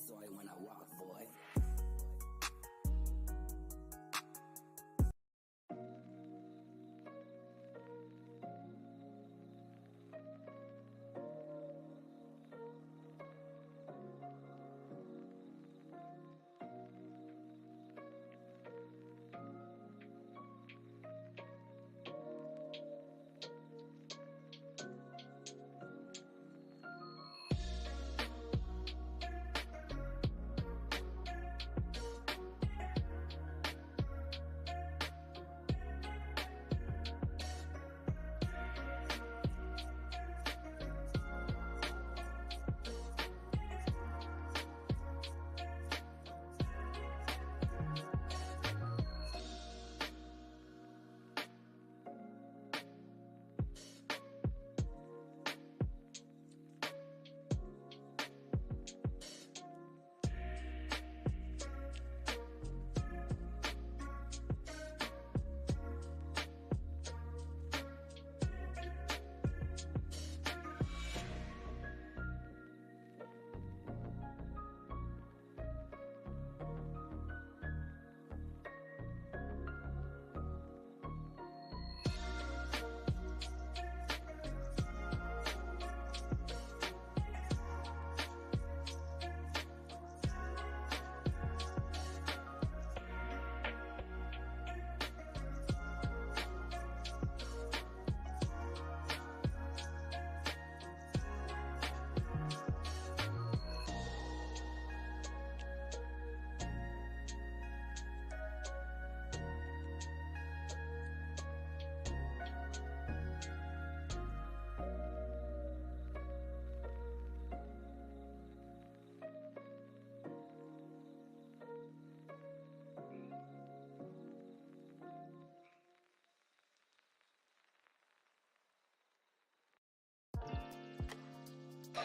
soy when I walk, boy.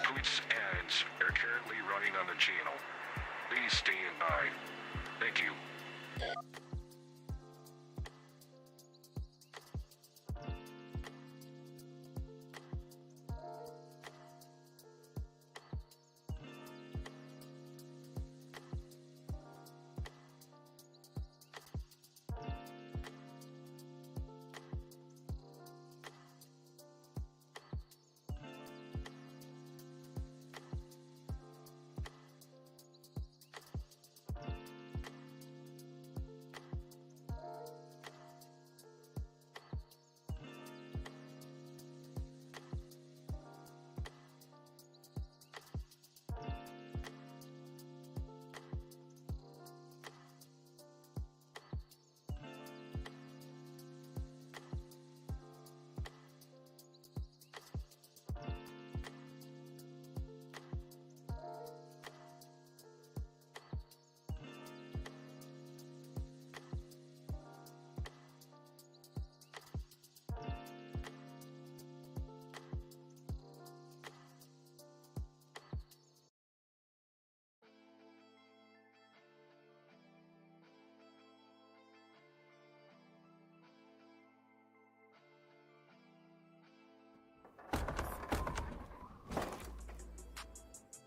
Tweets ads are currently running on the channel. Please stand by. Thank you.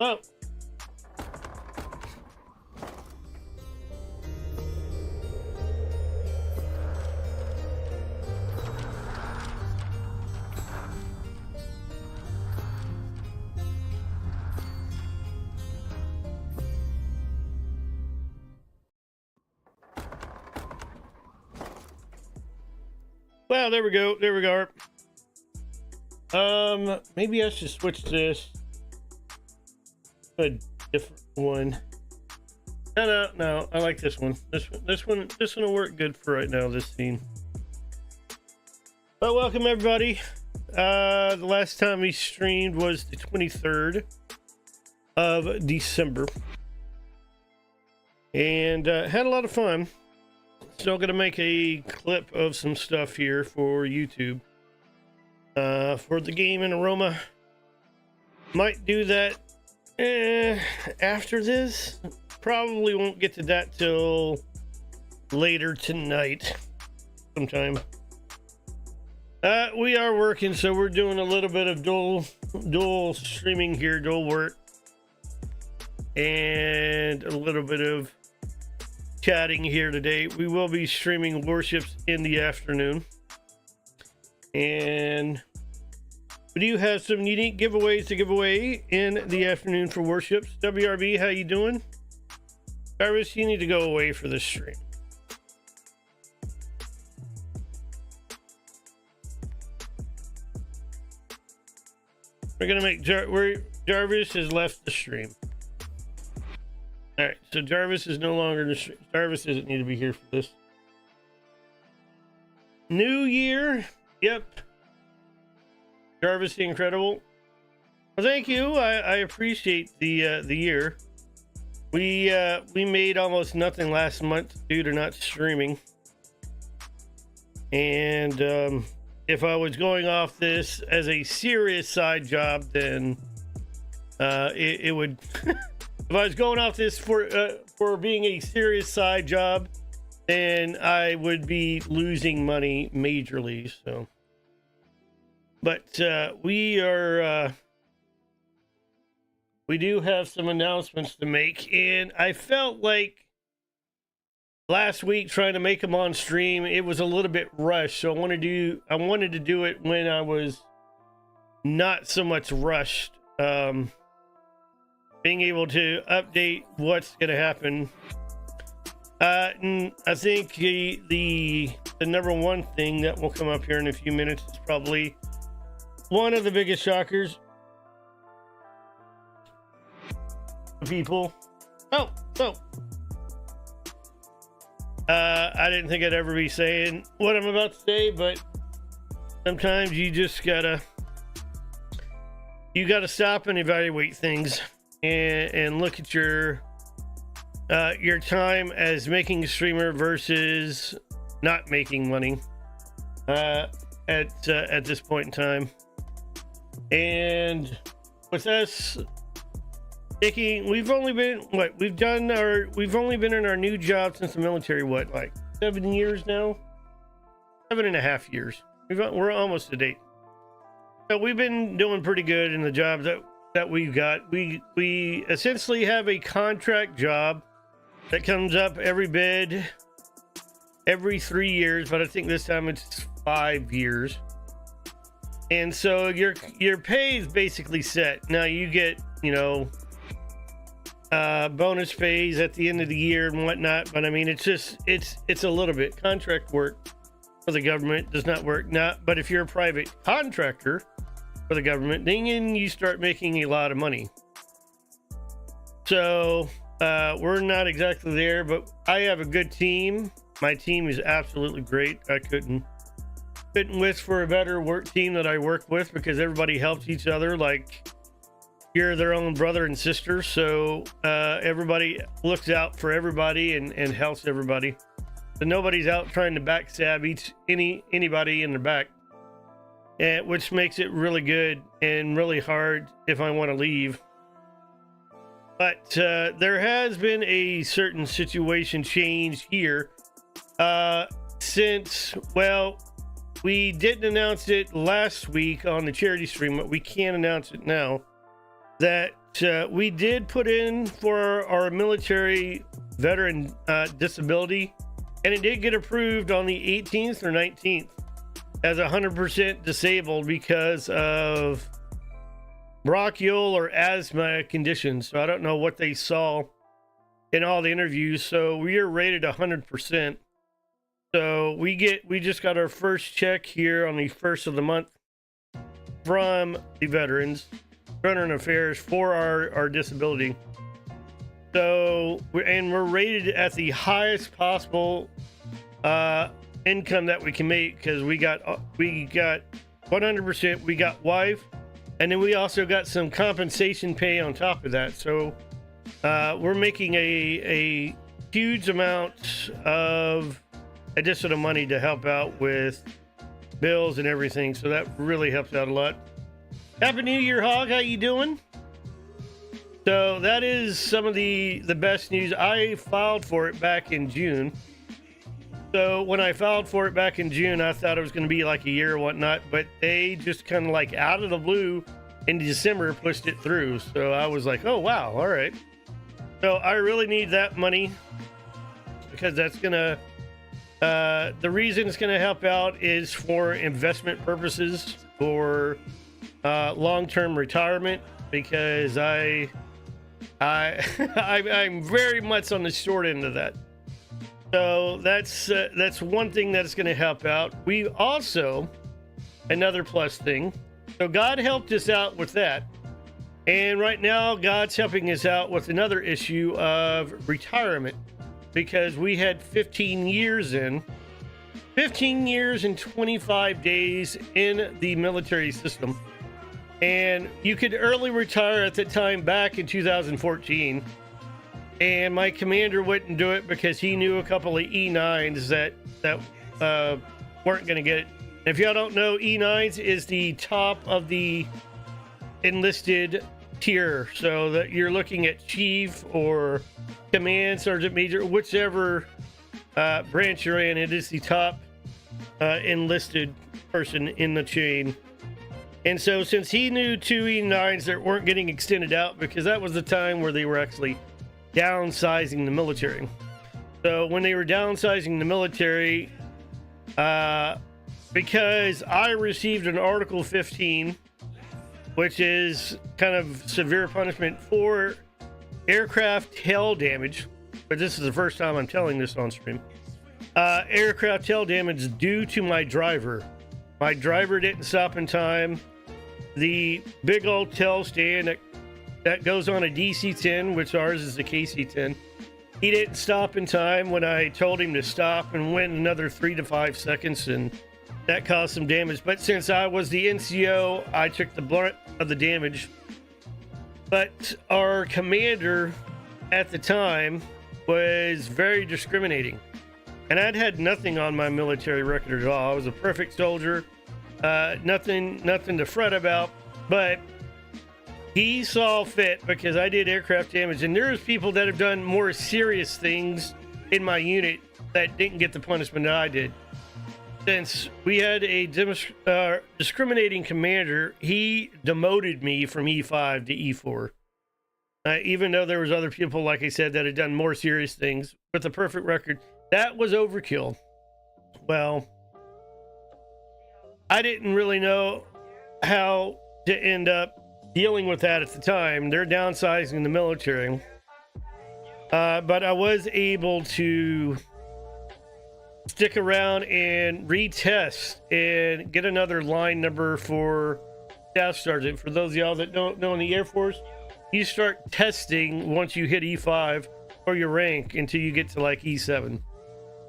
Oh. Well, there we go. There we go. Maybe I should switch this to a different one. No. I like this one. This one will work good for right now. This scene. Well, welcome everybody. The last time we streamed was the 23rd of December, and had a lot of fun. Still gonna make a clip of some stuff here for YouTube for the game in Aroma. Might do that after this. Probably won't get to that till later tonight sometime. We are working, so we're doing a little bit of dual streaming here, dual work. and a little bit of chatting here today. We will be streaming Warships in the afternoon, and we do have some unique giveaways to give away in the afternoon for Warships. WRB, how you doing? Jarvis, you need to go away for this stream. We're gonna make Jarvis has left the stream. All right, so Jarvis is no longer in the stream. Jarvis doesn't need to be here for this. New year, yep. Jarvis the Incredible. Well, thank you. I appreciate the year. We made almost nothing last month due to not streaming. And if I was going off this as a serious side job, then it would. If I was going off this for being a serious side job, then I would be losing money majorly. So, but we do have some announcements to make, and I felt like last week trying to make them on stream, it was a little bit rushed. So I wanted to do it when I was not so much rushed. Being able to update what's going to happen. And I think the number one thing that will come up here in a few minutes is probably one of the biggest shockers. People. I didn't think I'd ever be saying what I'm about to say, but sometimes you just gotta stop and evaluate things. And look at your time as making a streamer versus not making money at this point in time. And with us making, we've only been in our new job since the military, like 7 years now, 7.5 years. We're almost to date. So we've been doing pretty good in the job that we've got. We essentially have a contract job that comes up every 3 years, but I think this time it's 5 years. And so your pay is basically set. Now you get, bonus pays at the end of the year and whatnot, but I mean it's a little bit. Contract work for the government does not work. But if you're a private contractor for the government, then you start making a lot of money. So we're not exactly there, but I have a good team. My team is absolutely great. I couldn't wish for a better work team that I work with, because everybody helps each other like you're their own brother and sister. So everybody looks out for everybody and helps everybody. So nobody's out trying to backstab anybody in the back. Which makes it really good and really hard if I want to leave. But there has been a certain situation change here since, we didn't announce it last week on the charity stream, but we can announce it now, that we did put in for our military veteran disability, and it did get approved on the 18th or 19th. As 100% disabled because of bronchial or asthma conditions. So I don't know what they saw in all the interviews. So we are rated 100%. So we just got our first check here on the 1st of the month from the veterans, Veteran Affairs, for our disability. So we're rated at the highest possible income that we can make, because we got 100%. We got wife, and then we also got some compensation pay on top of that. So we're making a huge amount of additional money to help out with bills and everything. So that really helps out a lot. Happy New Year, Hog. How you doing? So that is some of the best news. I filed for it back in June. So when I filed for it back in June, I thought it was going to be like a year or whatnot, but they just kind of like out of the blue in December pushed it through. So I was like, oh, wow. All right. So I really need that money because that's gonna. The reason it's gonna help out is for investment purposes, for long-term retirement, because I'm very much on the short end of that. So that's one thing that's going to help out. We also, another plus thing. So God helped us out with that. And right now, God's helping us out with another issue of retirement, because we had 15 years and 25 days in the military system. And you could early retire at the time back in 2014. And my commander wouldn't do it because he knew a couple of E9s that weren't going to get it. And if y'all don't know, E9s is the top of the enlisted tier. So that you're looking at chief or command sergeant major, whichever branch you're in, it is the top enlisted person in the chain. And so since he knew 2 E9s that weren't getting extended out, because that was the time where they were actually downsizing the military. So when they were downsizing the military, because I received an Article 15, which is kind of severe punishment for aircraft tail damage, but this is the first time I'm telling this on stream. Aircraft tail damage due to my driver. My driver didn't stop in time. The big old tail stand that goes on a DC-10, which ours is the KC-10. He didn't stop in time when I told him to stop, and went another 3 to 5 seconds, and that caused some damage. But since I was the NCO, I took the brunt of the damage. But our commander at the time was very discriminating. And I'd had nothing on my military record at all. I was a perfect soldier. Nothing to fret about. But he saw fit, because I did aircraft damage, and there's people that have done more serious things in my unit that didn't get the punishment that I did. Since we had a discriminating commander, he demoted me from E5 to E4. Even though there was other people, like I said, that had done more serious things with a perfect record. That was overkill. Well, I didn't really know how to end up dealing with that at the time. They're downsizing the military. But I was able to stick around and retest and get another line number for staff sergeant. For those of y'all that don't know, in the Air Force, you start testing once you hit E5 or your rank until you get to like E7.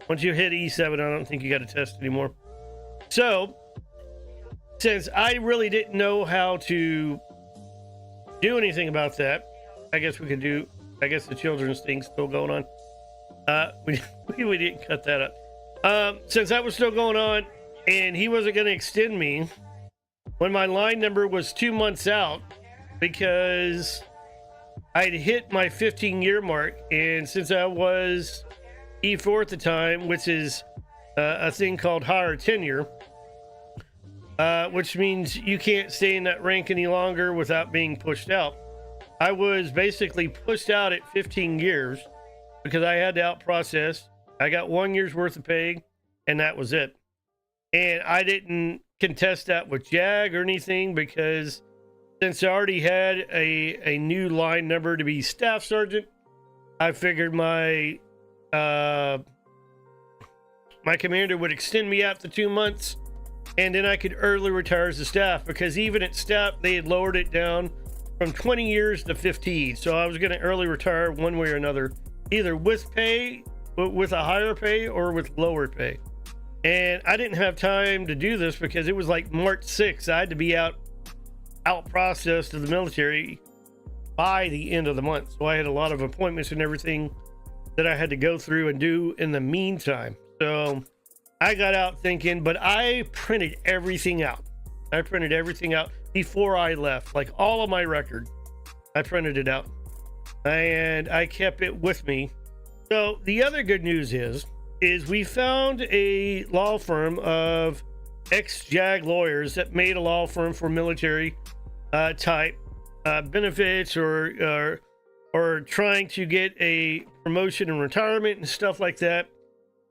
Once you hit E7, I don't think you got to test anymore. So, since I really didn't know how to do anything about that, I guess we could do, I guess the children's thing's still going on. We didn't cut that up. Since that was still going on and he wasn't going to extend me when my line number was 2 months out, because I'd hit my 15-year mark, and since I was E4 at the time, which is a thing called higher tenure, which means you can't stay in that rank any longer without being pushed out. I was basically pushed out at 15 years because I had to out-process. I got 1 year's worth of pay, and that was it. And I didn't contest that with JAG or anything, because since I already had a new line number to be staff sergeant, I figured my commander would extend me out to 2 months, and then I could early retire as a staff, because even at staff, they had lowered it down from 20 years to 15. So I was going to early retire one way or another, either with pay, with a higher pay, or with lower pay. And I didn't have time to do this because it was like March 6th. I had to be out processed to the military by the end of the month. So I had a lot of appointments and everything that I had to go through and do in the meantime. So I got out thinking, but I printed everything out. I printed everything out before I left, like all of my record. I printed it out and I kept it with me. So the other good news is we found a law firm of ex-JAG lawyers that made a law firm for military type benefits or or trying to get a promotion and retirement and stuff like that.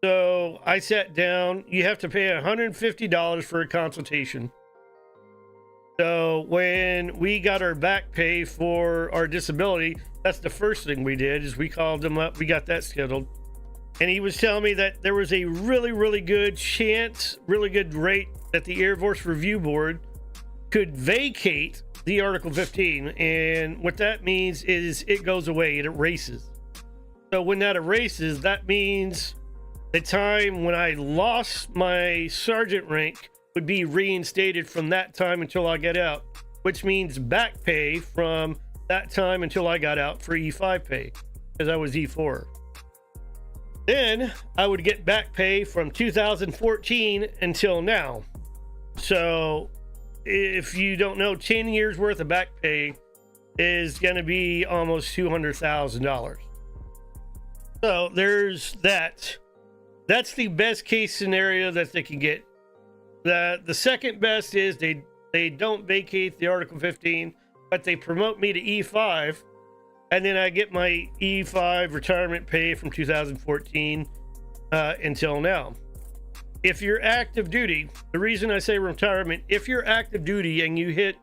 So I sat down. You have to pay $150 for a consultation. So when we got our back pay for our disability, that's the first thing we did is we called him up. We got that scheduled. And he was telling me that there was a really, really good chance, really good rate that the Air Force Review Board could vacate the Article 15. And what that means is it goes away, it erases. So when that erases, that means the time when I lost my sergeant rank would be reinstated from that time until I get out, which means back pay from that time until I got out for E5 pay, because I was E4. Then I would get back pay from 2014 until now. So if you don't know, 10 years worth of back pay is going to be almost $200,000. So there's that. That's the best case scenario that they can get. The second best is they don't vacate the Article 15, but they promote me to E5, and then I get my E5 retirement pay from 2014 until now. If you're active duty, the reason I say retirement, if you're active duty and you hit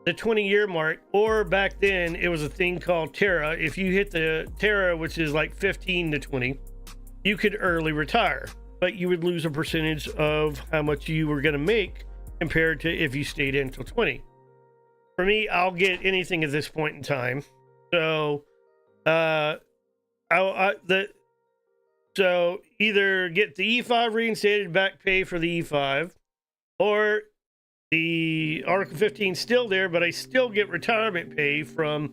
the 20-year mark, or back then it was a thing called TERA, if you hit the TERA, which is like 15 to 20, you could early retire, but you would lose a percentage of how much you were going to make compared to if you stayed in until 20. For me, I'll get anything at this point in time. So, so either get the E5 reinstated, back pay for the E5, or the Article 15 still there, but I still get retirement pay from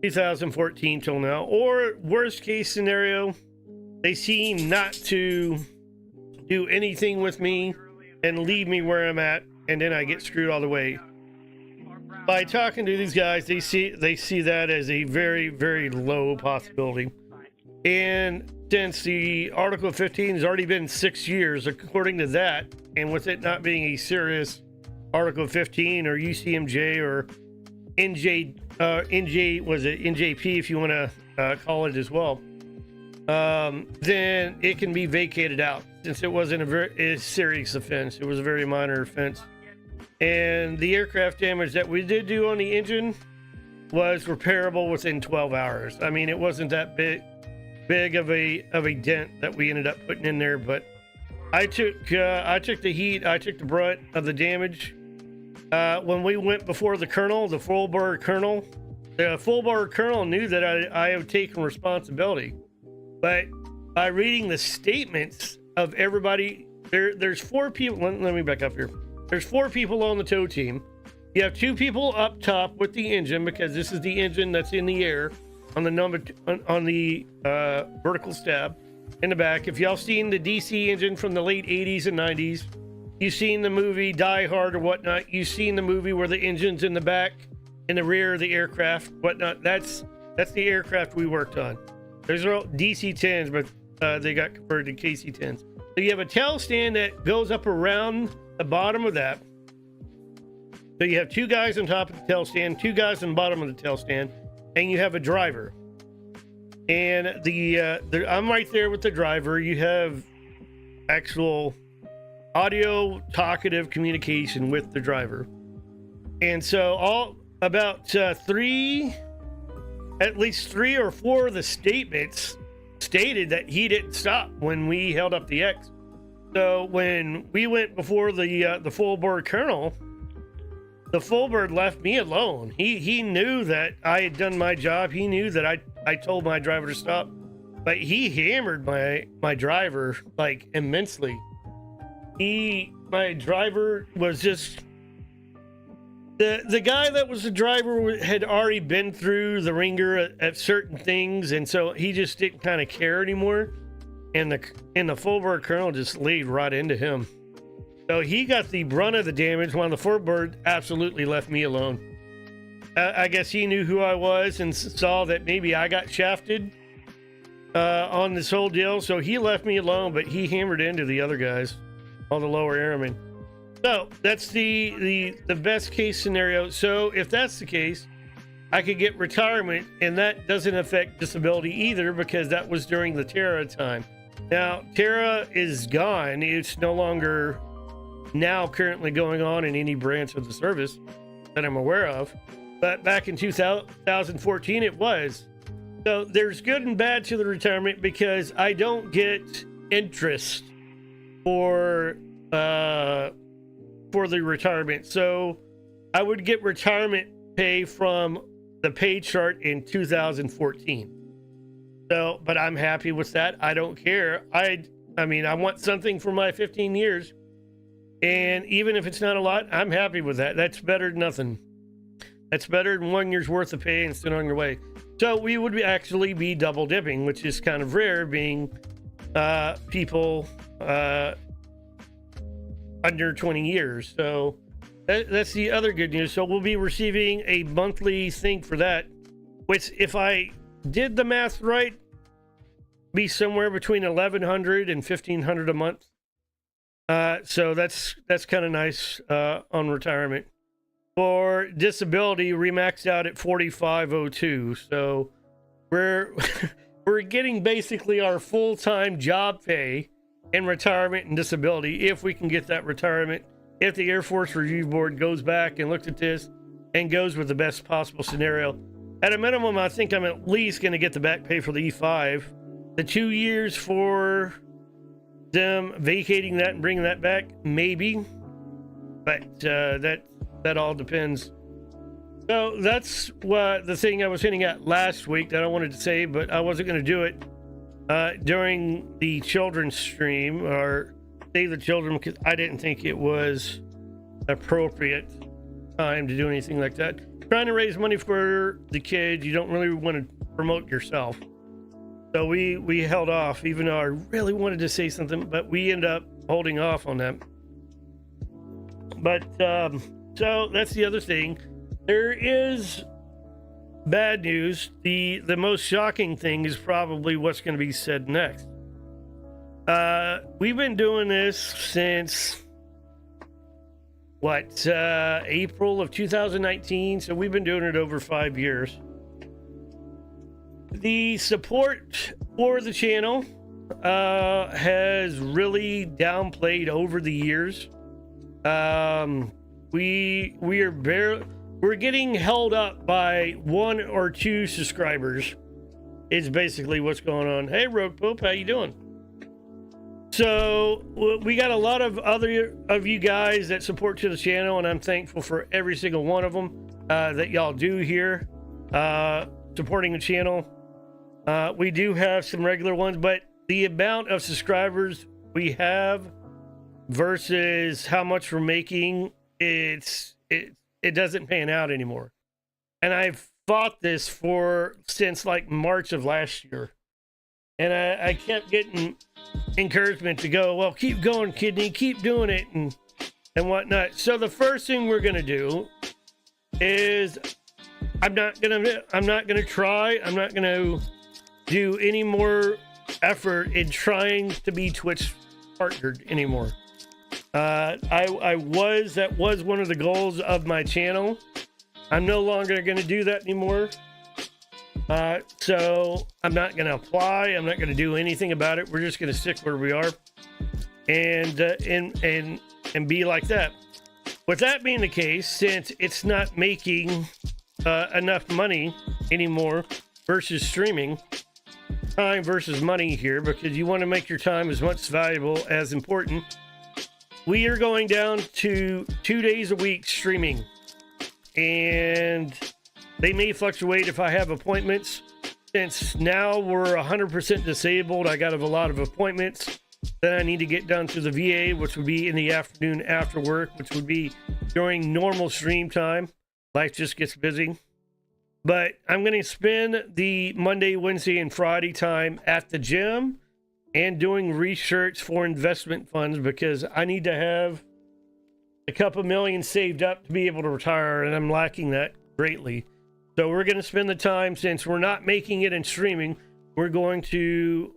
2014 till now. Or worst case scenario, they seem not to do anything with me and leave me where I'm at, and then I get screwed all the way. By talking to these guys, they see that as a very, very low possibility. And since the Article 15 has already been 6 years, according to that, and with it not being a serious Article 15 or UCMJ or NJP if you want to call it as well, then it can be vacated out, since it wasn't a very serious offense. It was a very minor offense. And the aircraft damage that we did do on the engine was repairable within 12 hours. I mean, it wasn't that big of a dent that we ended up putting in there, but I took the heat, I took the brunt of the damage. When we went before the colonel, the full board colonel knew that I had taken responsibility. But by reading the statements of everybody, there's 4 people. Let me back up here. There's 4 people on the tow team. You have 2 people up top with the engine, because this is the engine that's in the air on the vertical stab in the back. If y'all seen the DC engine from the late 80s and 90s, you've seen the movie Die Hard or whatnot. You've seen the movie where the engine's in the back, in the rear of the aircraft, whatnot. That's the aircraft we worked on. There's all DC-10s, but they got converted to KC-10s. So you have a tail stand that goes up around the bottom of that. So you have 2 guys on top of the tail stand, 2 guys on the bottom of the tail stand, and you have a driver. And I'm right there with the driver. You have actual audio talkative communication with the driver. And so at least 3 or 4 of the statements stated that he didn't stop when we held up the X. So when we went before the full board colonel, the full board left me alone. He knew that I had done my job. He knew that I told my driver to stop, but he hammered my driver like immensely. My driver was just the guy that was the driver had already been through the ringer at certain things, and so he just didn't kind of care anymore. And the full board colonel just laid right into him. So he got the brunt of the damage, while the full board absolutely left me alone. I guess he knew who I was and saw that maybe I got shafted on this whole deal, so he left me alone, but he hammered into the other guys, all the lower airmen. So that's the best case scenario. So if that's the case, I could get retirement, and that doesn't affect disability either because that was during the Terra time. Now, Terra is gone. It's no longer now currently going on in any branch of the service that I'm aware of. But back in 2014, it was. So there's good and bad to the retirement because I don't get interest for the retirement. So I would get retirement pay from the pay chart in 2014. So, but I'm happy with that. I don't care. I mean, I want something for my 15 years. And even if it's not a lot, I'm happy with that. That's better than nothing. That's better than 1 year's worth of pay and sit on your way. So we would actually be double dipping, which is kind of rare, being people under 20 years. So that's the other good news. So we'll be receiving a monthly thing for that, which, if I did the math right, be somewhere between $1,100 and $1,500 a month. So that's kind of nice on retirement. For disability, we maxed out at $4,502. So we're we're getting basically our full-time job pay in retirement and disability, if we can get that retirement. If the Air Force Review Board goes back and looked at this and goes with the best possible scenario, at a minimum, I think I'm at least going to get the back pay for the E5. The 2 years for them vacating that and bringing that back, maybe, but that all depends. So that's what the thing I was hinting at last week that I wanted to say, but I wasn't going to do it during the children's stream or Save the Children, because I didn't think it was appropriate time to do anything like that. Trying to raise money for the kids, you don't really want to promote yourself. So we held off, even though I really wanted to say something, but we ended up holding off on that. But so that's the other thing. There is bad news. The most shocking thing is probably what's going to be said next. We've been doing this since April of 2019. So we've been doing it over 5 years. The support for the channel has really downplayed over the years. We're getting held up by 1 or 2 subscribers. Is basically what's going on. Hey, Road Pope, how you doing? So we got a lot of other of you guys that support to the channel, and I'm thankful for every single one of them that y'all do here supporting the channel. We do have some regular ones, but the amount of subscribers we have versus how much we're making, it doesn't pan out anymore. And I've fought this since like March of last year, and I kept getting encouragement to go, well, keep going, kidney, keep doing it, and whatnot. So the first thing we're gonna do is I'm not gonna do any more effort in trying to be Twitch partnered anymore. That was one of the goals of my channel. I'm no longer going to do that anymore. So I'm not going to apply. I'm not going to do anything about it. We're just going to stick where we are and be like that. With that being the case, since it's not making enough money anymore versus streaming, time versus money here, because you want to make your time as much valuable as important, we are going down to 2 days a week streaming, and they may fluctuate if I have appointments. Since now we're 100% disabled, I got a lot of appointments that I need to get done to the VA, which would be in the afternoon after work, which would be during normal stream time. Life just gets busy. But I'm going to spend the Monday, Wednesday, and Friday time at the gym and doing research for investment funds, because I need to have a couple million saved up to be able to retire, and I'm lacking that greatly. So we're going to spend the time, since we're not making it in streaming, we're going to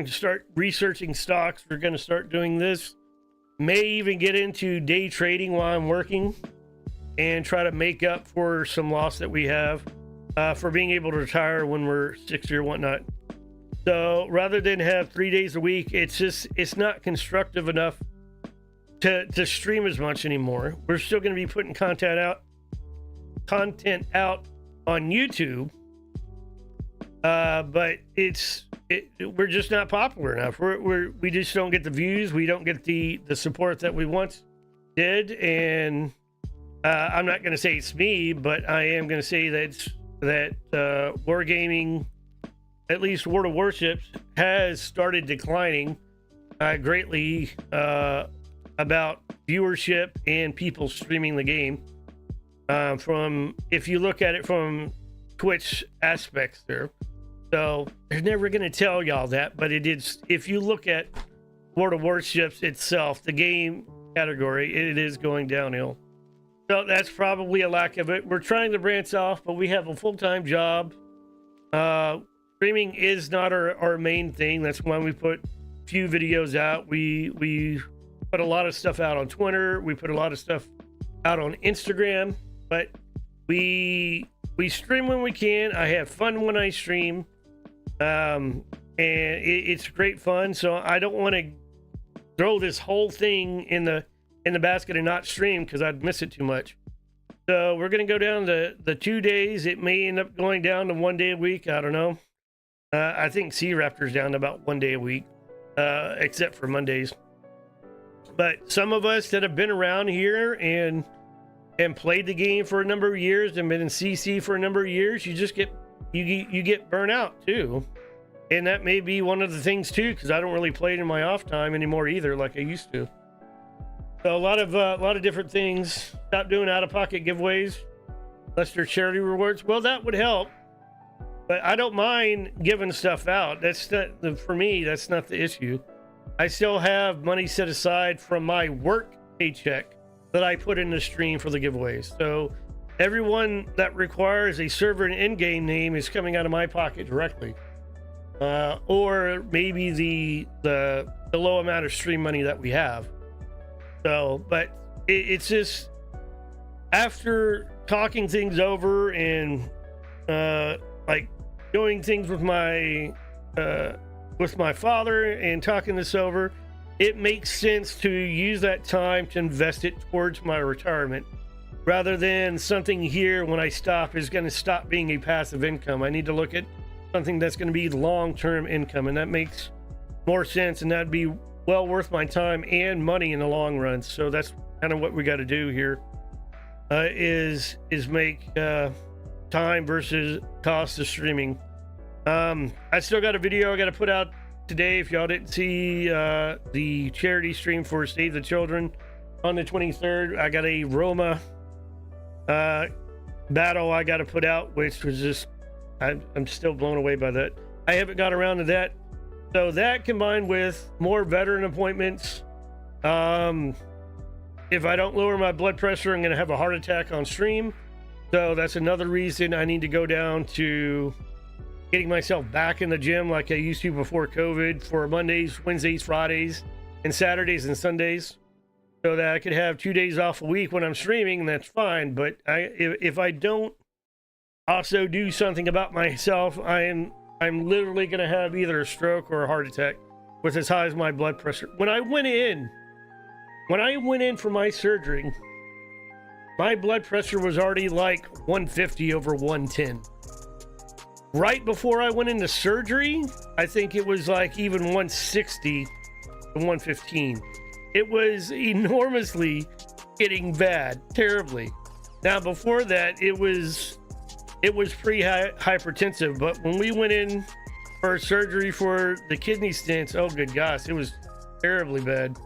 start researching stocks. We're going to start doing this. May even get into day trading while I'm working. and try to make up for some loss that we have for being able to retire when we're 60 or whatnot. So rather than have 3 days a week, it's not constructive enough to stream as much anymore. We're still going to be putting content out on YouTube, but we're just not popular enough. We just don't get the views. We don't get the support that we once did. And I'm not going to say it's me, but I am going to say that Wargaming, at least World of Warships, has started declining greatly about viewership and people streaming the game. From if you look at it from Twitch aspects there. So they're never going to tell y'all that, but it is. If you look at World of Warships itself, the game category, it is going downhill. So that's probably a lack of it. We're trying to branch off, but we have a full-time job. Streaming is not our main thing. That's why we put a few videos out. We put a lot of stuff out on Twitter. We put a lot of stuff out on Instagram, but we stream when we can. I have fun when I stream. And it's great fun. So I don't want to throw this whole thing in the basket and not stream because I'd miss it too much. So we're going to go down to the 2 days. It may end up going down to 1 day a week. I don't know. I think Sea Raptor's down to about 1 day a week, except for Mondays. But some of us that have been around here and played the game for a number of years and been in CC for a number of years, you just get burnt out too. And that may be one of the things too, because I don't really play it in my off time anymore either, like I used to. So a lot of different things. Stop doing out-of-pocket giveaways unless they're charity rewards. Well, that would help, but I don't mind giving stuff out. That's not, for me, that's not the issue. I still have money set aside from my work paycheck that I put in the stream for the giveaways. So everyone that requires a server and in-game name is coming out of my pocket directly, or maybe the low amount of stream money that we have. So, but it's just after talking things over and like doing things with my father and talking this over, it makes sense to use that time to invest it towards my retirement rather than something here when I stop is going to stop being a passive income. I need to look at something that's going to be long-term income, and that makes more sense, and that'd be well worth my time and money in the long run. So that's kind of what we got to do here, is make time versus cost of streaming. I still got a video I got to put out today. If y'all didn't see the charity stream for Save the Children on the 23rd, I got a Roma battle I got to put out, which was just, I'm still blown away by that. I haven't got around to that. So that combined with more veteran appointments, if I don't lower my blood pressure, I'm going to have a heart attack on stream. So that's another reason I need to go down to getting myself back in the gym like I used to before COVID for Mondays, Wednesdays, Fridays, and Saturdays and Sundays, so that I could have 2 days off a week when I'm streaming, and that's fine. But if I don't also do something about myself, I'm literally going to have either a stroke or a heart attack with as high as my blood pressure. When I went in for my surgery, my blood pressure was already like 150 over 110. Right before I went into surgery, I think it was like even 160 to 115. It was enormously getting bad, terribly. Now before that, it was pre-hypertensive, but when we went in for surgery for the kidney stents, oh good gosh, it was terribly bad.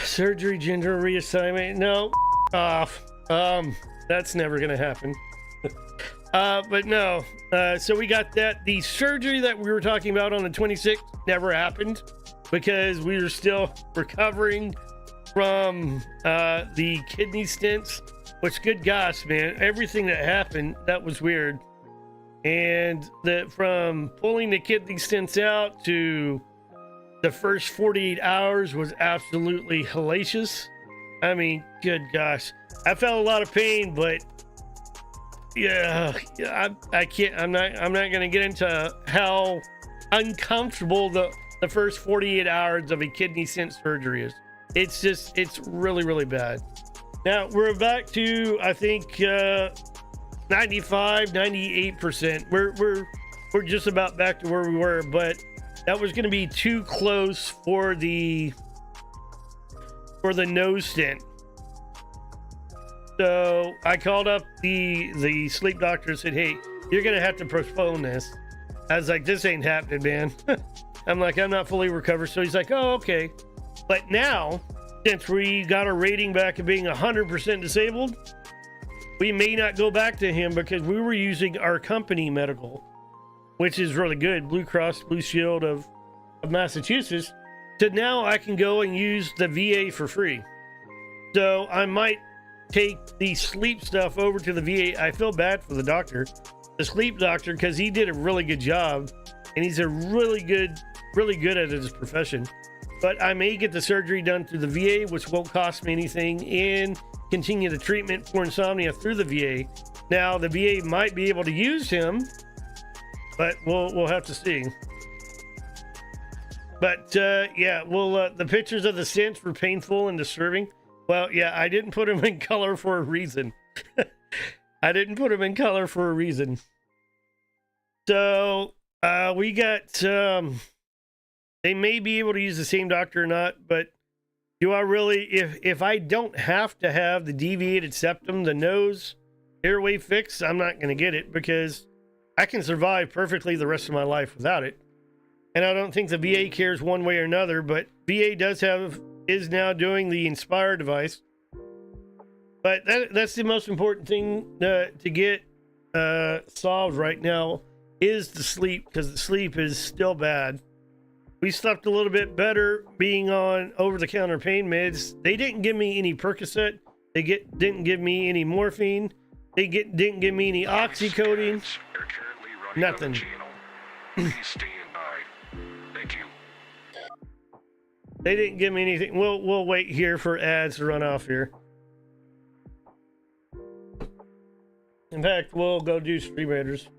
Surgery, gender reassignment, no, off. That's never gonna happen. But no, so we got that. The surgery that we were talking about on the 26th never happened because we were still recovering from the kidney stents, which, good gosh, man, everything that happened, that was weird. And from pulling the kidney stents out to the first 48 hours was absolutely hellacious. I mean, good gosh. I felt a lot of pain, but yeah, I can't. I'm not going to get into how uncomfortable the first 48 hours of a kidney stent surgery is. It's really, really bad. Now we're back to, I think, 95, 98%. We're just about back to where we were, but that was going to be too close for the nose stent. So I called up the sleep doctor and said, hey, you're going to have to postpone this. I was like, this ain't happening, man. I'm like, I'm not fully recovered. So he's like, oh, okay. But now, since we got our rating back of being 100% disabled, we may not go back to him because we were using our company medical, which is really good, Blue Cross Blue Shield of Massachusetts. So now I can go and use the VA for free. So I might take the sleep stuff over to the VA. I feel bad for the sleep doctor, because he did a really good job, and he's really good at his profession. But I may get the surgery done through the VA, which won't cost me anything, and continue the treatment for insomnia through the VA. Now the VA might be able to use him, but we'll have to see. But yeah, the pictures of the stents were painful and disturbing. Well, yeah, I didn't put them in color for a reason. So we got, they may be able to use the same doctor or not, but do I really, if I don't have to have the deviated septum, the nose airway fix, I'm not going to get it, because I can survive perfectly the rest of my life without it. And I don't think the VA cares one way or another, but VA is now doing the Inspire device. But that's the most important thing to get solved right now is the sleep, because the sleep is still bad. We slept a little bit better being on over-the-counter pain meds. They didn't give me any Percocet. They didn't give me any morphine. They didn't give me any oxycodone. Nothing. Please stand by. Thank you. They didn't give me anything. We'll wait here for ads to run off here. In fact, we'll go do Stream Raiders.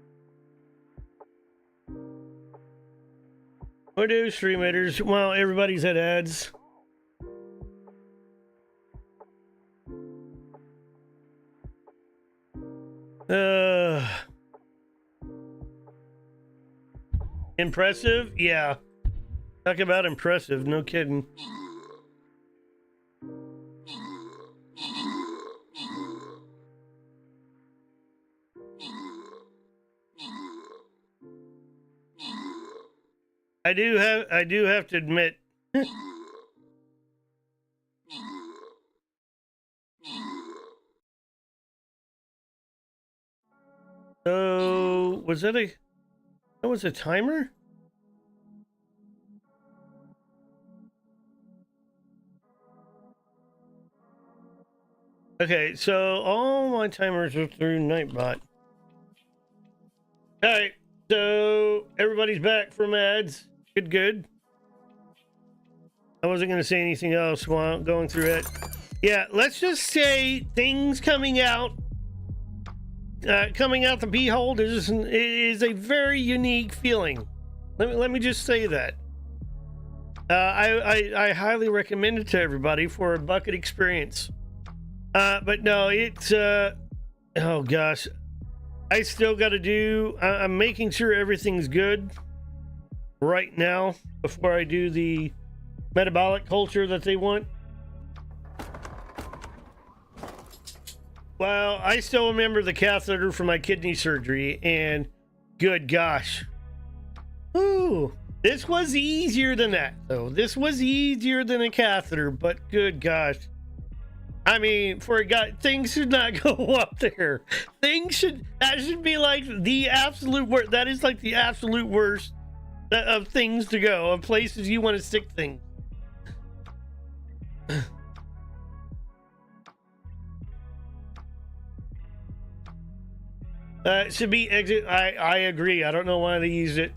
We'll do Stream Raiders while everybody's at ads. Impressive? Yeah. Talk about impressive, no kidding. I do have to admit. So was that was a timer? Okay, so all my timers are through Nightbot. All right, so everybody's back from ads. Good. I wasn't going to say anything else while going through it. Yeah, let's just say things coming out the behold is a very unique feeling. Let me just say that. I highly recommend it to everybody for a bucket experience. But no, it's oh gosh, I still got to do. I'm making sure everything's good right now before I do the metabolic culture that they want. Well, I still remember the catheter for my kidney surgery, and good gosh. Ooh, this was easier than that, though. This was easier than a catheter, but good gosh. I mean, for a guy, things should not go up there. That should be like the absolute worst. That is like the absolute worst of things to go, of places you want to stick things. It should be exit. I agree. I don't know why they used it.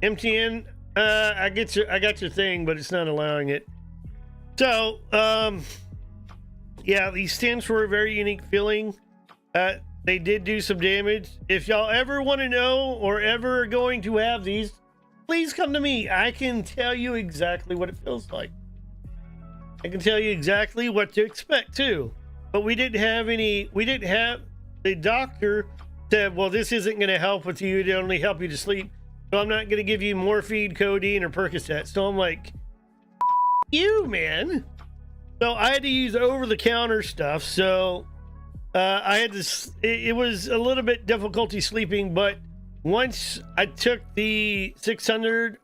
MTN, I got your thing, but it's not allowing it. So, yeah, these stands were a very unique feeling. They did do some damage. If y'all ever want to know or ever are going to have these, please come to me. I can tell you exactly what it feels like. I can tell you exactly what to expect too. But we didn't have the doctor said, well, this isn't going to help with you. It'll only help you to sleep. So I'm not going to give you morphine, codeine, or Percocet. So I'm like, you, man. So I had to use over-the-counter stuff. So I had to, it was a little bit difficulty sleeping, but once I took the 600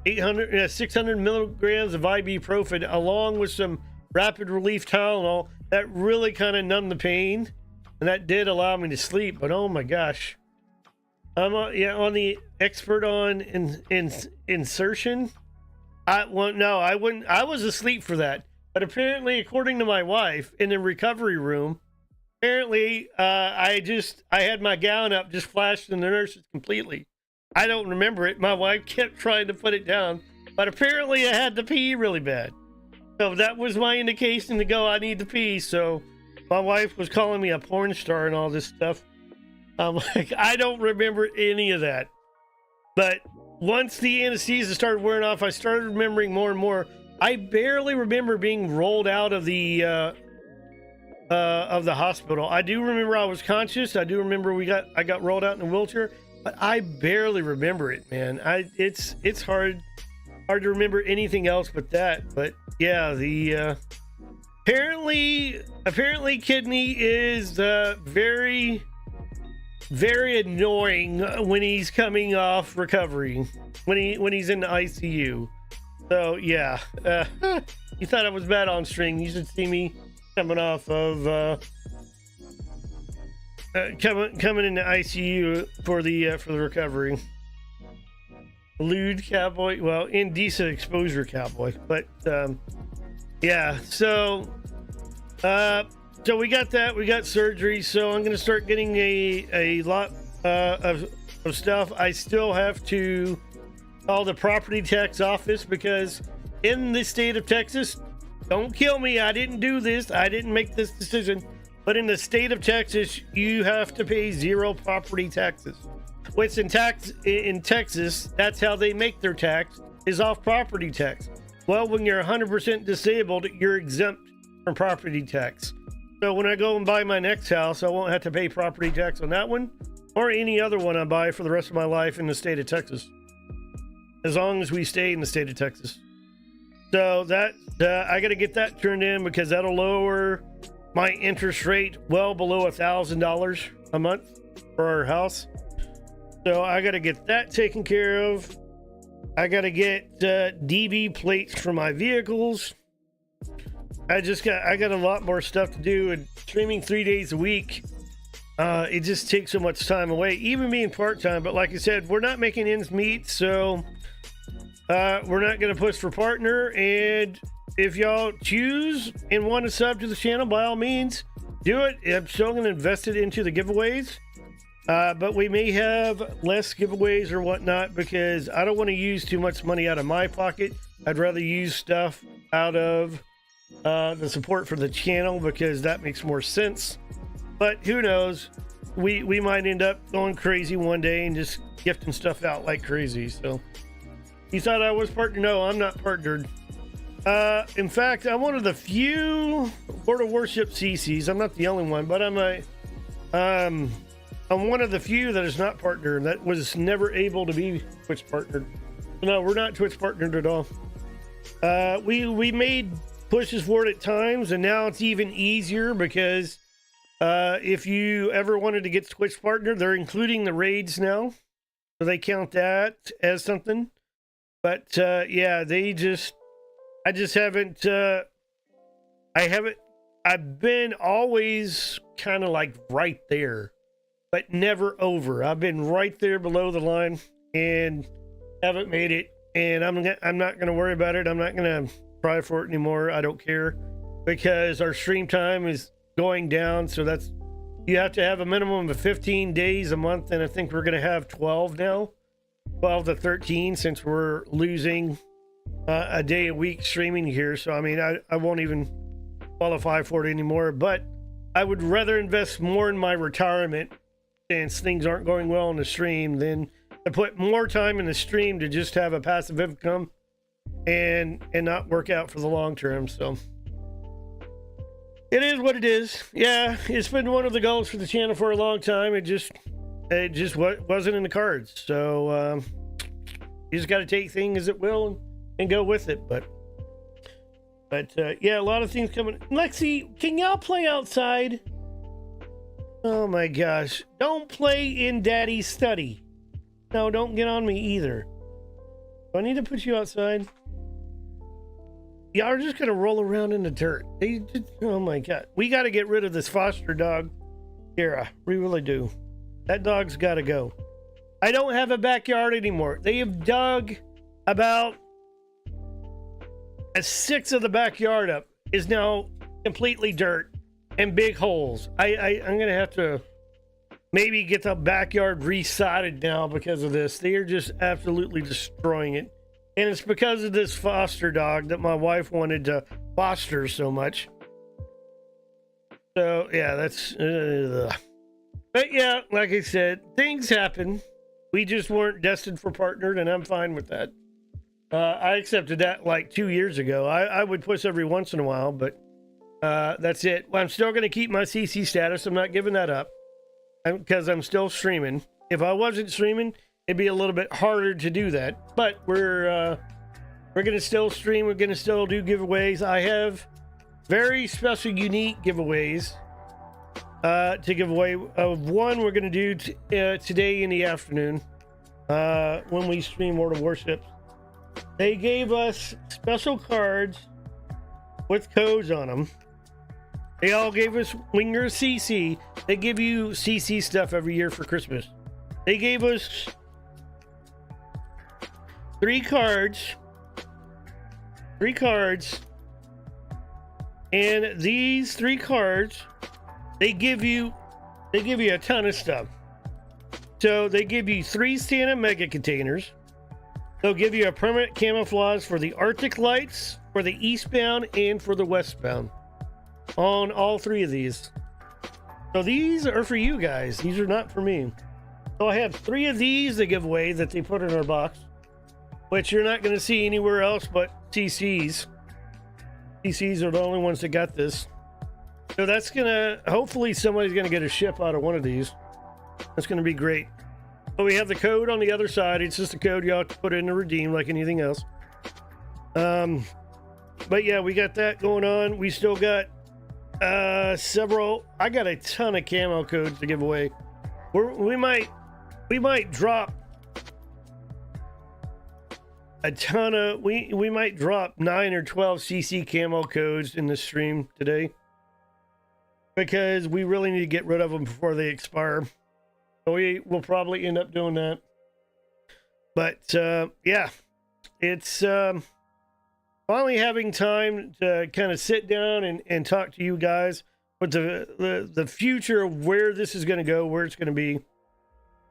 milligrams of ibuprofen along with some rapid relief Tylenol, that really kind of numbed the pain, and that did allow me to sleep. But oh my gosh, I'm on the expert on insertion. I wouldn't. I was asleep for that, but apparently, according to my wife in the recovery room, apparently I had my gown up, just flashed in the nurses completely. I don't remember it. My wife kept trying to put it down, but apparently I had to pee really bad. So that was my indication to go, I need to pee. So my wife was calling me a porn star and all this stuff. I'm like, I don't remember any of that. But once the anesthesia started wearing off, I started remembering more and more. I barely remember being rolled out of the hospital. I do remember I was conscious. I do remember I got rolled out in a wheelchair, but I barely remember it, man. It's hard to remember anything else but that. But yeah, the apparently kidney is very, very annoying when he's coming off recovery, when he's in the ICU. So yeah, you thought I was bad on string. You should see me coming off of coming in the ICU for the recovery. Lewd cowboy, well, indecent exposure cowboy, but yeah. So we got that. We got surgery. So I'm gonna start getting a lot of stuff. I still have to call the property tax office because in the state of Texas, don't kill me, I didn't do this, I didn't make this decision, but in the state of Texas, you have to pay 0 property taxes. Which in Texas, that's how they make their tax, is off property tax. Well, when you're 100% disabled, you're exempt from property tax. So when I go and buy my next house, I won't have to pay property tax on that one or any other one I buy for the rest of my life in the state of Texas, as long as we stay in the state of Texas. So that I got to get that turned in because that'll lower my interest rate well below $1,000 a month for our house. So I got to get that taken care of. I got to get DB plates for my vehicles. I got a lot more stuff to do, and streaming 3 days a week, it just takes so much time away, even being part-time. But like I said, we're not making ends meet, so we're not going to push for partner. And if y'all choose and want to sub to the channel, by all means, do it. I'm still going to invest it into the giveaways. But we may have less giveaways or whatnot because I don't want to use too much money out of my pocket. I'd rather use stuff out of the support for the channel because that makes more sense. But who knows? We might end up going crazy one day and just gifting stuff out like crazy. So you thought I was partnered? No, I'm not partnered. In fact, I'm one of the few Lord of Worship CCs. I'm not the only one, but I'm one of the few that is not partnered, that was never able to be Twitch partnered. No, we're not Twitch partnered at all. We made pushes for it at times, and now it's even easier because if you ever wanted to get Twitch partnered, they're including the raids now, so they count that as something. But yeah, I just haven't. I've been always kind of like right there, but never over. I've been right there below the line and haven't made it. And I'm not going to worry about it. I'm not going to try for it anymore. I don't care because our stream time is going down. So you have to have a minimum of 15 days a month. And I think we're going to have 12 now, 12 to 13, since we're losing a day a week streaming here. So, I mean, I won't even qualify for it anymore. But I would rather invest more in my retirement since things aren't going well on the stream than to put more time in the stream to just have a passive income and not work out for the long term. So it is what it is. Yeah, it's been one of the goals for the channel for a long time. It just wasn't in the cards. So you just got to take things as it will and go with it. But yeah, a lot of things coming. Lexi, can y'all play outside? Oh my gosh. Don't play in Daddy's study. No, don't get on me either. Do I need to put you outside? Y'all are just going to roll around in the dirt. Oh my God. We got to get rid of this foster dog, Kara. We really do. That dog's got to go. I don't have a backyard anymore. They have dug about a sixth of the backyard up is now completely dirt and big holes. I'm going to have to maybe get the backyard resodded now because of this. They are just absolutely destroying it. And it's because of this foster dog that my wife wanted to foster so much. So, yeah, that's... But, yeah, like I said, things happen. We just weren't destined for partnered, and I'm fine with that. I accepted that like 2 years ago. I would push every once in a while, but that's it. Well, I'm still going to keep my CC status. I'm not giving that up because I'm still streaming. If I wasn't streaming, it'd be a little bit harder to do that. But we're going to still stream. We're going to still do giveaways. I have very special, unique giveaways to give away. One we're going to do today in the afternoon when we stream World of Warships. They gave us special cards with codes on them. They all gave us Winger CC. They give you CC stuff every year for Christmas. They gave us 3 cards. 3 cards. And these 3 cards, they give you a ton of stuff. So they give you 3 Santa Mega containers. They'll give you a permanent camouflage for the Arctic lights, for the eastbound, and for the westbound. On all 3 of these. So these are for you guys. These are not for me. So I have 3 of these to give away that they put in our box, which you're not going to see anywhere else but CCs. CCs are the only ones that got this. So that's going to, hopefully somebody's going to get a ship out of one of these. That's going to be great. But we have the code on the other side. It's just a code you have to put in to redeem like anything else. But yeah, we got that going on. We still got several. I got a ton of camo codes to give away. We might drop a ton of, we might drop 9 or 12 CC camo codes in the stream today because we really need to get rid of them before they expire. So we will probably end up doing that. But yeah, it's finally having time to kind of sit down and talk to you guys with the future of where this is going to go, where it's going to be.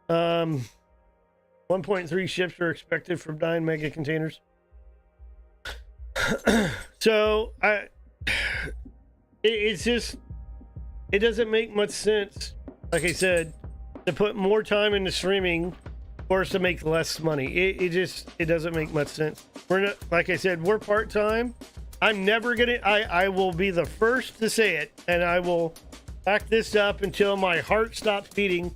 1.3 ships are expected from 9 mega containers. So it's just, it doesn't make much sense, like I said, to put more time into streaming for us to make less money. It doesn't make much sense. We're not, like I said, we're part-time. I'm never gonna, I will be the first to say it, and I will back this up until my heart stops beating.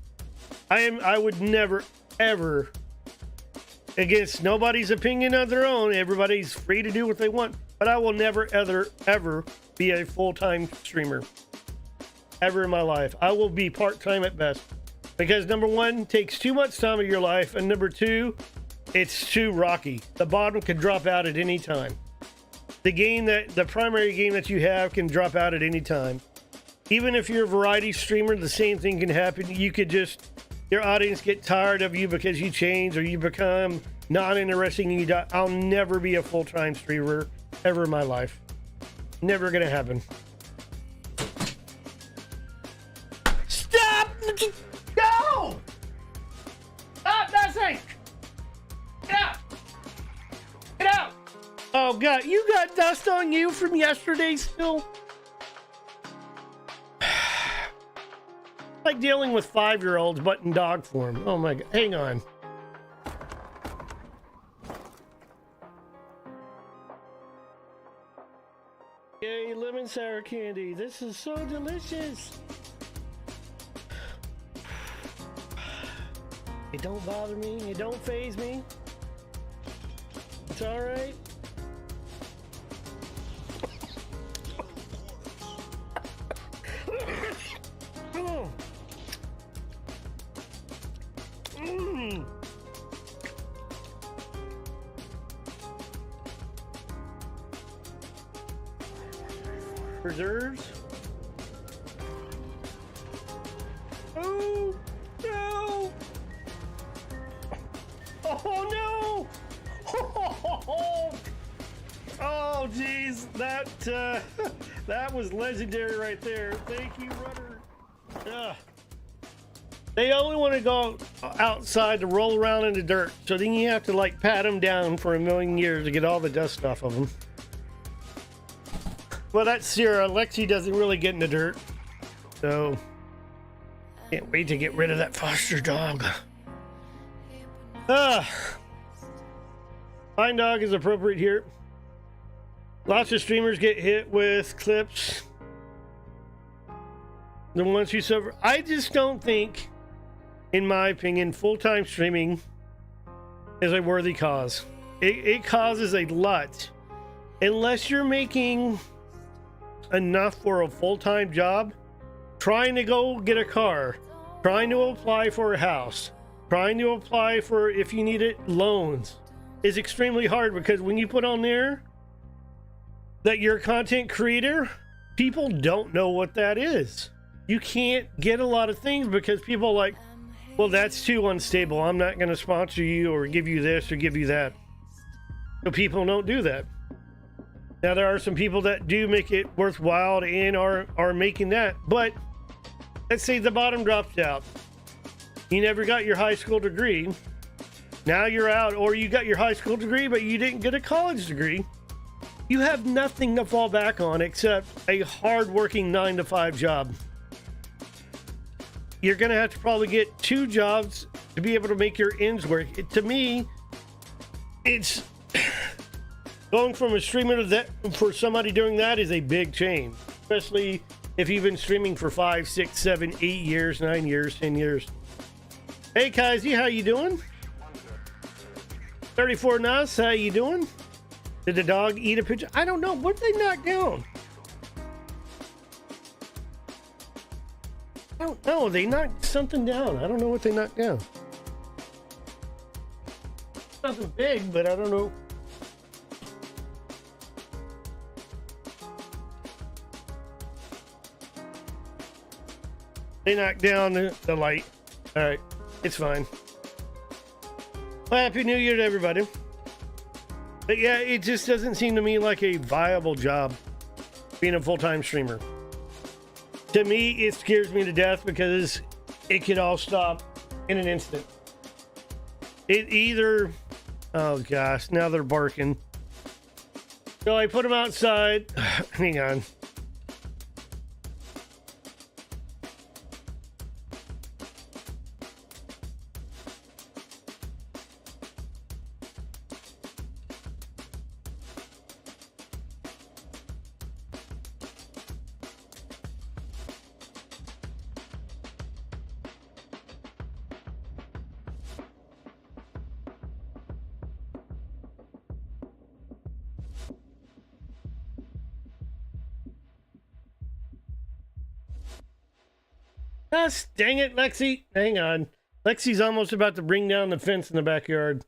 I would never, ever, against nobody's opinion of their own, everybody's free to do what they want, but I will never, ever be a full-time streamer. Ever in my life. I will be part-time at best. Because number 1, takes too much time of your life, and number 2, it's too rocky. The bottom can drop out at any time. The primary game that you have can drop out at any time. Even if you're a variety streamer, the same thing can happen. You could just, your audience get tired of you because you change or you become non-interesting and you die. I'll never be a full-time streamer ever in my life. Never gonna happen. Stop! Go! Stop that thing! Get out! Get out! Oh God, you got dust on you from yesterday still? Like dealing with 5-year-olds but in dog form. Oh my God, hang on. Yay, lemon sour candy. This is so delicious. It don't bother me. It don't faze me. It's all right. Oh. Mm. Preserves. Oh no! Oh no! Oh geez, that that was legendary right there. Thank you, Rudder. They only want to go outside to roll around in the dirt, so then you have to like pat them down for a million years to get all the dust off of them. Well, that's Sierra. Lexi doesn't really get in the dirt, so can't wait to get rid of that foster dog. Fine dog is appropriate here. Lots of streamers get hit with clips. The ones who suffer. I just don't think, in my opinion, full-time streaming is a worthy cause. It causes a lot. Unless you're making enough for a full-time job, trying to go get a car, trying to apply for a house, trying to apply for, if you need it, loans, is extremely hard, because when you put on there that you're a content creator, people don't know what that is. You can't get a lot of things because people are like, well, that's too unstable. I'm not going to sponsor you or give you this or give you that. So people don't do that. Now, there are some people that do make it worthwhile and are making that. But let's say the bottom drops out. You never got your high school degree. Now you're out, or you got your high school degree, but you didn't get a college degree. You have nothing to fall back on except a hard-working 9-to-5 job. You're going to have to probably get 2 jobs to be able to make your ends work. To me, it's going from a streamer to that, for somebody doing that is a big change, especially if you've been streaming for 5, 6, 7, 8 years, 9 years, 10 years. Hey, Kazi, how you doing? 34 Nas, how you doing? Did the dog eat a pigeon? I don't know. What did they knock down? I don't know. They knocked something down. I don't know what they knocked down. Nothing big, but I don't know. They knocked down the light. All right. It's fine. Well, Happy New Year to everybody. But yeah, it just doesn't seem to me like a viable job being a full-time streamer. To me, it scares me to death because it could all stop in an instant. It either... Oh gosh, now they're barking. So I put them outside. Hang on. Ah, dang it, Lexi. Hang on. Lexi's almost about to bring down the fence in the backyard.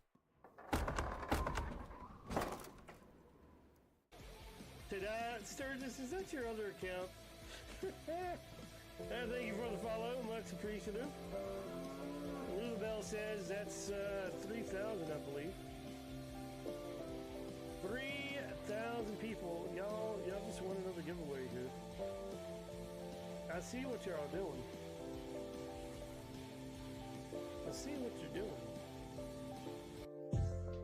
Ta-da! Sturgis, is that your other account? Thank you for the follow. Much appreciative. Lou Bell says that's 3,000, I believe. 3,000 people. Y'all just want another giveaway here. I see what y'all doing. I see what you're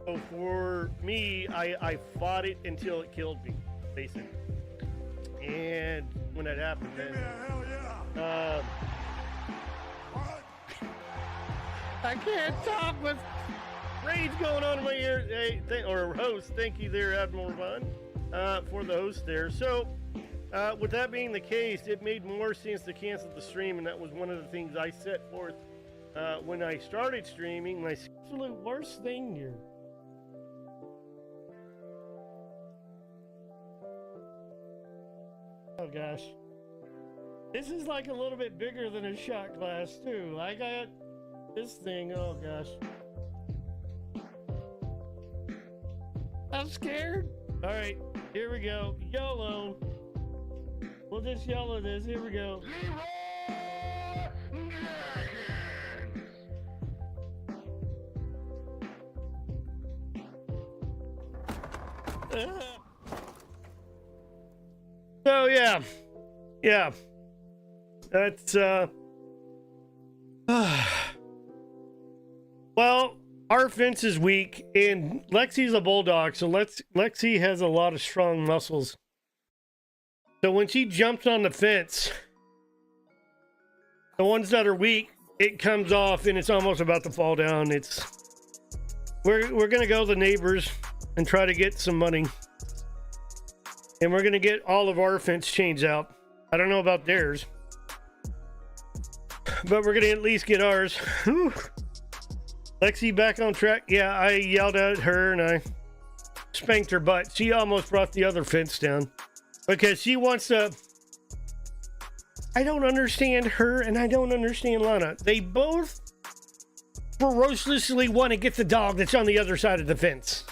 doing. So for me, I fought it until it killed me, basically. And when that happened, then I can't talk with rage going on in my ear. Hey, or host, thank you there, Admiral Vaughn, for the host there. So, with that being the case, it made more sense to cancel the stream, and that was one of the things I set forth when I started streaming. My absolute worst thing here. Oh gosh. This is like a little bit bigger than a shot glass too. I got this thing, oh gosh. I'm scared. Alright, here we go. YOLO. We'll just YOLO this. Here we go. So yeah, that's well, our fence is weak, and Lexi's a bulldog, so Lexi has a lot of strong muscles. So when she jumps on the fence, the ones that are weak, it comes off, and it's almost about to fall down. We're gonna go to the neighbors and try to get some money. And we're going to get all of our fence changed out. I don't know about theirs, but we're going to at least get ours. Whew. Lexi back on track. Yeah, I yelled at her and I spanked her butt. She almost brought the other fence down because she wants to. I don't understand her and I don't understand Lana. They both ferociously want to get the dog that's on the other side of the fence.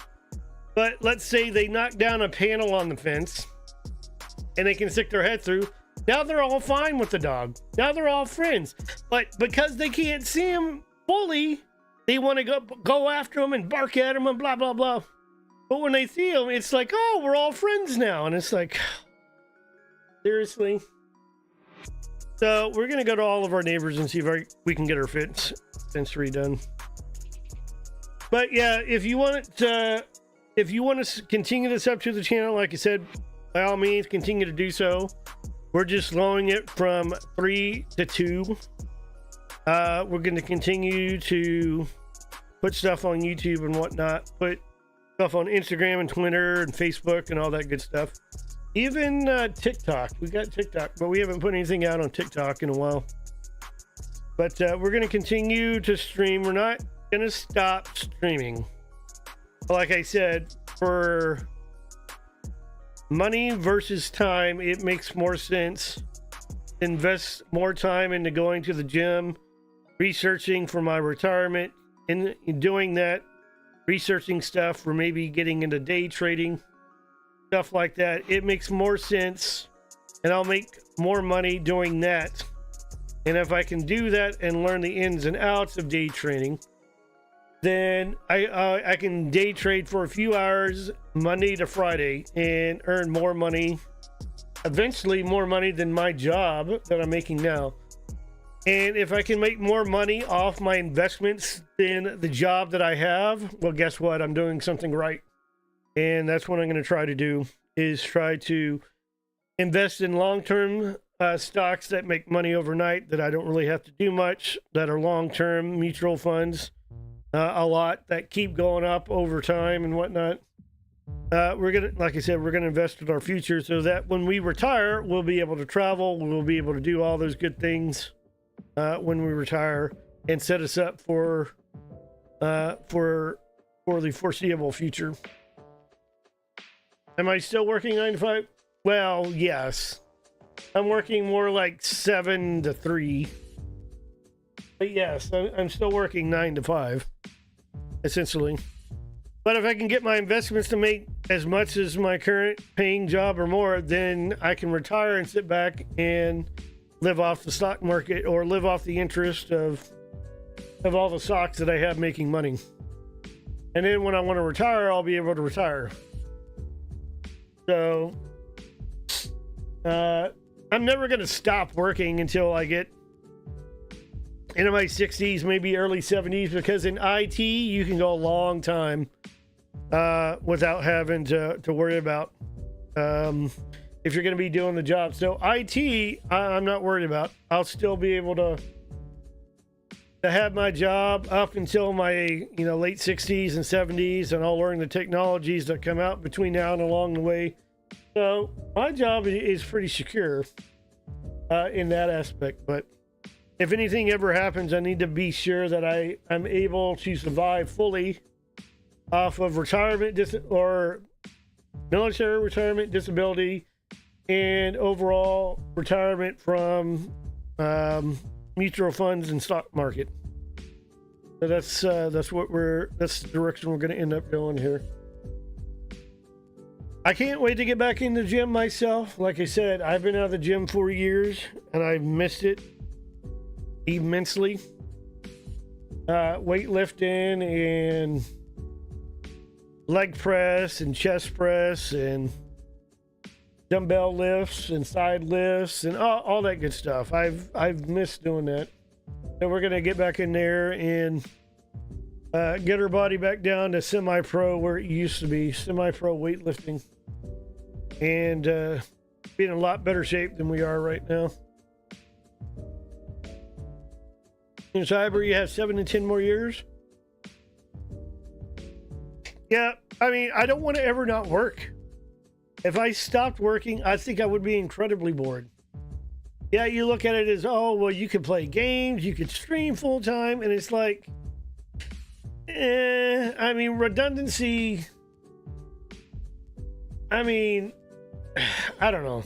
But let's say they knock down a panel on the fence and they can stick their head through. Now they're all fine with the dog. Now they're all friends. But because they can't see him fully, they want to go after him and bark at him and blah, blah, blah. But when they see him, it's like, oh, we're all friends now. And it's like, seriously? So we're going to go to all of our neighbors and see if we can get our fence redone. But yeah, if you want to continue this up to the channel, like I said, by all means, continue to do so. We're just lowering it from 3 to 2. We're going to continue to put stuff on YouTube and whatnot, put stuff on Instagram and Twitter and Facebook and all that good stuff. Even TikTok. We got TikTok, but we haven't put anything out on TikTok in a while. But we're going to continue to stream. We're not going to stop streaming. Like I said, for money versus time, it makes more sense. Invest more time into going to the gym, researching for my retirement, and in doing that, researching stuff for maybe getting into day trading, stuff like that. It makes more sense, and I'll make more money doing that. And if I can do that and learn the ins and outs of day trading, then I can day trade for a few hours Monday to Friday and earn more money, eventually more money than my job that I'm making now. And if I can make more money off my investments than the job that I have, well, guess what? I'm doing something right. And that's what I'm going to try to do, is try to invest in long-term stocks that make money overnight, that I don't really have to do much, that are long-term mutual funds. A lot that keep going up over time and whatnot. We're gonna, like I said, we're gonna invest in our future so that when we retire, we'll be able to travel. We'll be able to do all those good things when we retire, and set us up for the foreseeable future. Am I still working 9 to 5? Well, yes. I'm working more like 7 to 3. But yes, I'm still working 9 to 5, essentially. But if I can get my investments to make as much as my current paying job or more, then I can retire and sit back and live off the stock market, or live off the interest of all the stocks that I have making money. And then when I want to retire, I'll be able to retire. So I'm never going to stop working until I get into my 60s, maybe early 70s, because in IT, you can go a long time without having to worry about if you're going to be doing the job. So IT, I'm not worried about. I'll still be able to have my job up until my late 60s and 70s, and I'll learn the technologies that come out between now and along the way. So my job is pretty secure in that aspect. But if anything ever happens, I need to be sure that I'm able to survive fully off of retirement or military retirement, disability, and overall retirement from mutual funds and stock market. So that's the direction we're going to end up going here. I can't wait to get back in the gym myself. Like I said, I've been out of the gym for years and I've missed it immensely. Weightlifting and leg press and chest press and dumbbell lifts and side lifts and all that good stuff. I've missed doing that. So we're going to get back in there and get our body back down to semi-pro where it used to be, semi-pro weightlifting, and be in a lot better shape than we are right now. In Cyber, you have 7 to 10 more years. Yeah, I mean, I don't want to ever not work. If I stopped working, I think I would be incredibly bored. Yeah, you look at it as, oh, well, you could play games, you could stream full time, and it's like, I mean, redundancy. I mean, I don't know.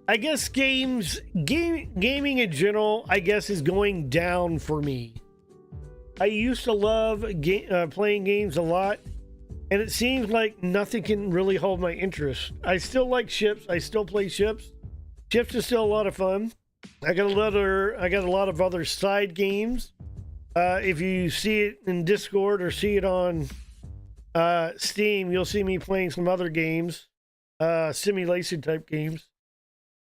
I guess gaming in general, I guess, is going down for me. I used to love playing games a lot, and it seems like nothing can really hold my interest. I still like ships. I still play ships. Ships is still a lot of fun. I got a lot of other side games. If you see it in Discord or see it on Steam, you'll see me playing some other games, simulation type games.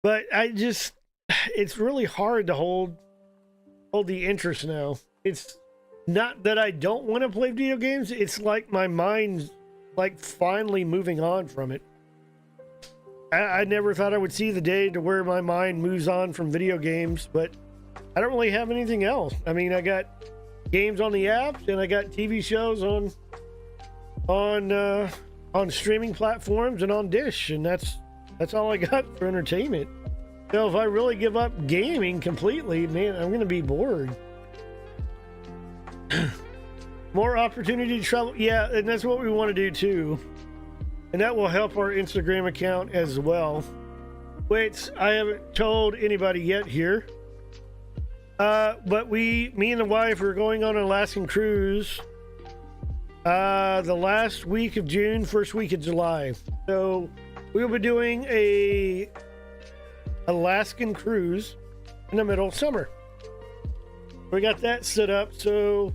But it's really hard to hold the interest now. It's not that I don't want to play video games. It's like my mind's like finally moving on from it. I never thought I would see the day to where my mind moves on from video games, but I don't really have anything else. I mean, I got games on the apps and I got TV shows on streaming platforms and on Dish, and that's all I got for entertainment. So if I really give up gaming completely, man, I'm going to be bored. More opportunity to travel. Yeah, and that's what we want to do too. And that will help our Instagram account as well, which I haven't told anybody yet here. But me and the wife are going on an Alaskan cruise the last week of June, first week of July. So we'll be doing a Alaskan cruise in the middle of summer. We got that set up, so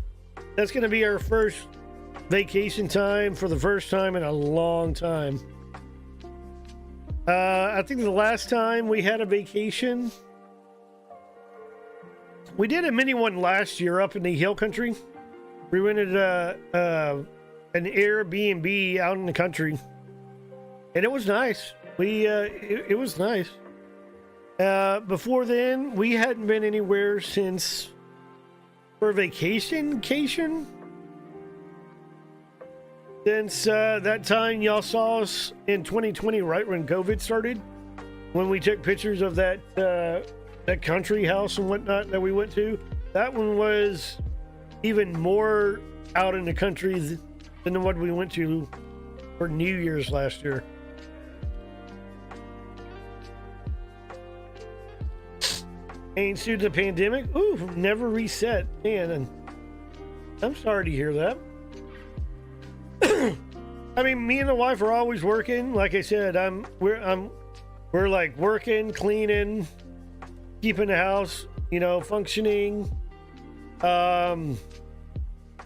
that's going to be our first vacation time for the first time in a long time. I think the last time we had a vacation, we did a mini one last year up in the hill country. We rented an Airbnb out in the country, and it was nice. It was nice. Before then, we hadn't been anywhere since for vacation. Since that time y'all saw us in 2020, right when COVID started, when we took pictures of that country house and whatnot that we went to. That one was even more out in the country than the one we went to for New Year's last year. And due to the pandemic, never reset. Man, and I'm sorry to hear that. I mean, me and the wife are always working. Like I said, we're like working, cleaning, keeping the house, functioning.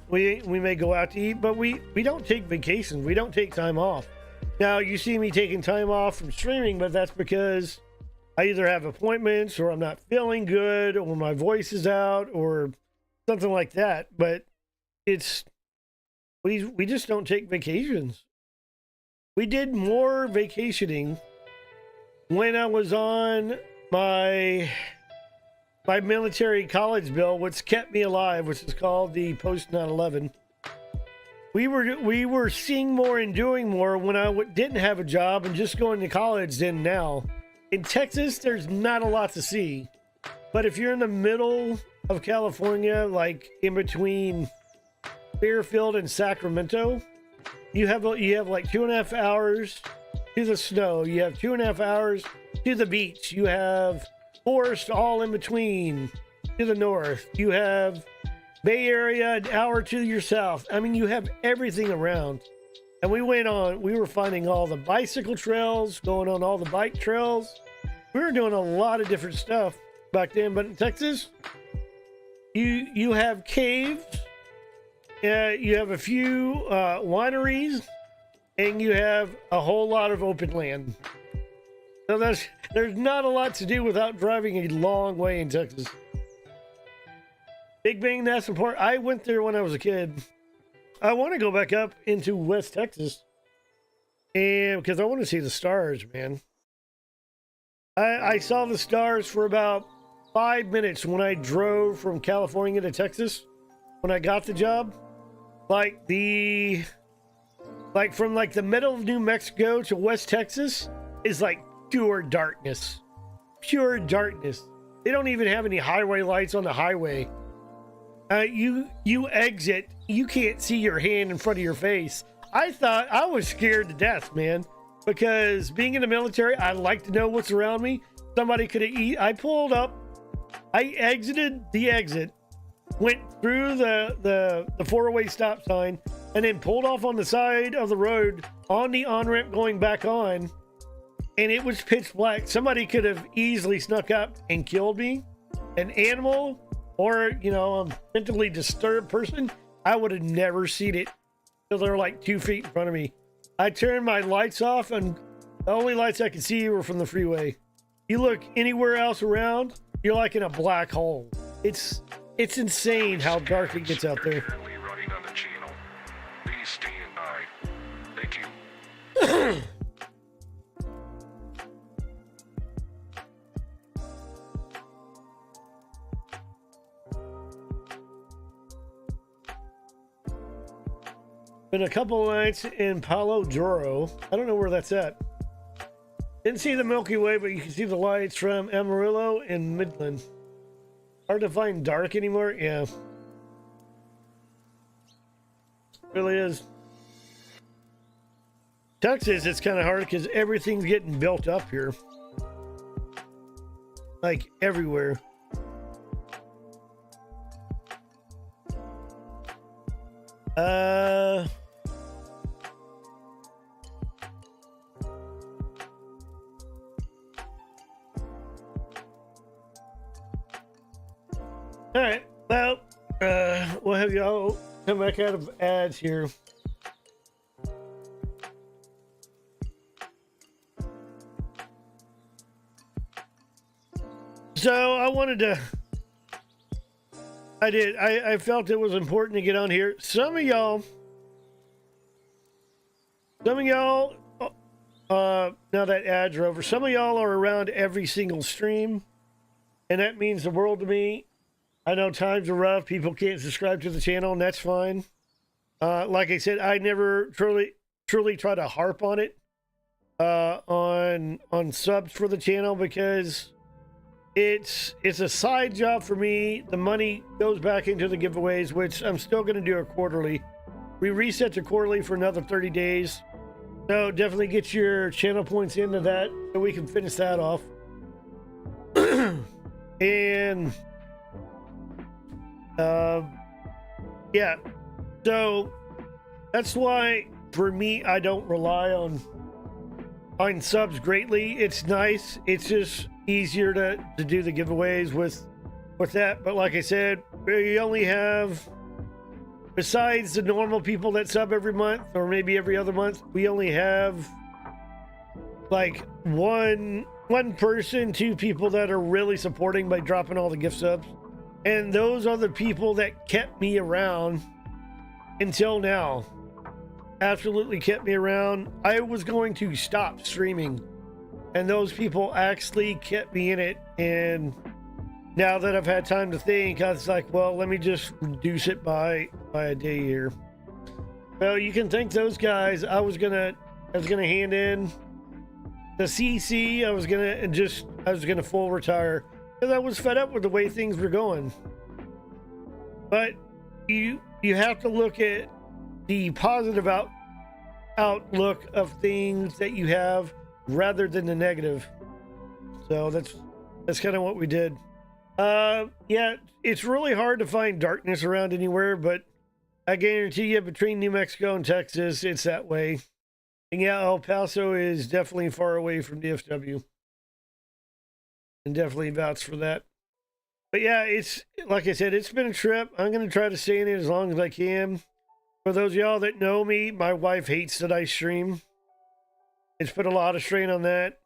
We may go out to eat, but we don't take vacations. We don't take time off. Now you see me taking time off from streaming, but that's because I either have appointments or I'm not feeling good or my voice is out or something like that. But it's We just don't take vacations. We did more vacationing when I was on my military college bill, which kept me alive, which is called the post 9/11. We were seeing more and doing more when I didn't have a job and just going to college than now. In Texas, there's not a lot to see, but if you're in the middle of California, like in between Fairfield and Sacramento, you have like 2.5 hours to the snow. You have 2.5 hours to the beach. You have forest all in between to the north. You have Bay Area an hour to your south. I mean, you have everything around. And we were finding all the bicycle trails, going on all the bike trails. We were doing a lot of different stuff back then. But in Texas, you have caves, you have a few wineries, and you have a whole lot of open land. So there's not a lot to do without driving a long way in Texas. Big Bang National Park, I went there when I was a kid. I want to go back up into West Texas, and because I want to see the stars, man. I saw the stars for about 5 minutes when I drove from California to Texas when I got the job. Like from the middle of New Mexico to West Texas is like pure darkness. Pure darkness. They don't even have any highway lights on the highway. You exit, you can't see your hand in front of your face. I was scared to death, man, because being in the military, I like to know what's around me. Somebody could have I pulled up, I exited the exit, went through the 4-way stop sign, and then pulled off on the side of the road on the on-ramp going back on, and it was pitch black. Somebody could have easily snuck up and killed me. An animal, or, a mentally disturbed person, I would have never seen it until they're like 2 feet in front of me. I turned my lights off, and the only lights I could see were from the freeway. You look anywhere else around, you're like in a black hole. It's insane how dark it gets out there. Currently running on the channel. Please stand by. Thank you. Been a couple of nights in Palo Duro. I don't know where that's at. Didn't see the Milky Way, but you can see the lights from Amarillo and Midland. Hard to find dark anymore? Yeah. Really is. Texas, it's kind of hard because everything's getting built up here. Like everywhere. All right, well, we'll have y'all come back out of ads here. So I felt it was important to get on here. Some of y'all, now that ads are over, some of y'all are around every single stream, and that means the world to me. I know times are rough. People can't subscribe to the channel, and that's fine. Like I said, I never truly try to harp on it, on subs for the channel, because it's a side job for me. The money goes back into the giveaways, which I'm still going to do a quarterly. We reset to quarterly for another 30 days. So definitely get your channel points into that so we can finish that off. And yeah, so that's why for me, I don't rely on subs greatly. It's nice. It's just easier to do the giveaways with that. But like I said, we only have, besides the normal people that sub every month or maybe every other month, we only have like one person, 2 people that are really supporting by dropping all the gift subs. And those are the people that kept me around until now absolutely kept me around. I was going to stop streaming, and those people actually kept me in it. And now that I've had time to think, I was like, well, let me just reduce it by a day here. Well, you can thank those guys. I was gonna hand in the CC. I was gonna full retire because I was fed up with the way things were going. But you have to look at the positive outlook of things that you have rather than the negative. So that's kind of what we did. Yeah, it's really hard to find darkness around anywhere, but I guarantee you between New Mexico and Texas, it's that way. And yeah, El Paso is definitely far away from DFW. And definitely vouch for that. But yeah, it's, like I said, it's been a trip. I'm going to try to stay in it as long as I can. For those of y'all that know me, my wife hates that I stream. It's put a lot of strain on that.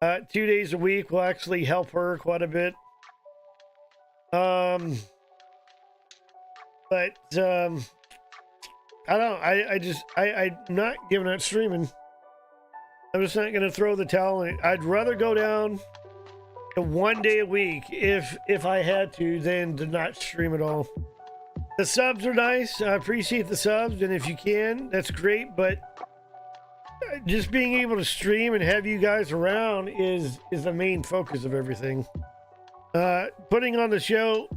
2 days a week will actually help her quite a bit. But I don't know. I'm not giving up streaming. I'm just not going to throw the towel in it. I'd rather go down to 1 day a week if I had to than to not stream at all. The subs are nice. I appreciate the subs, and if you can, that's great. But just being able to stream and have you guys around is the main focus of everything. Putting on the show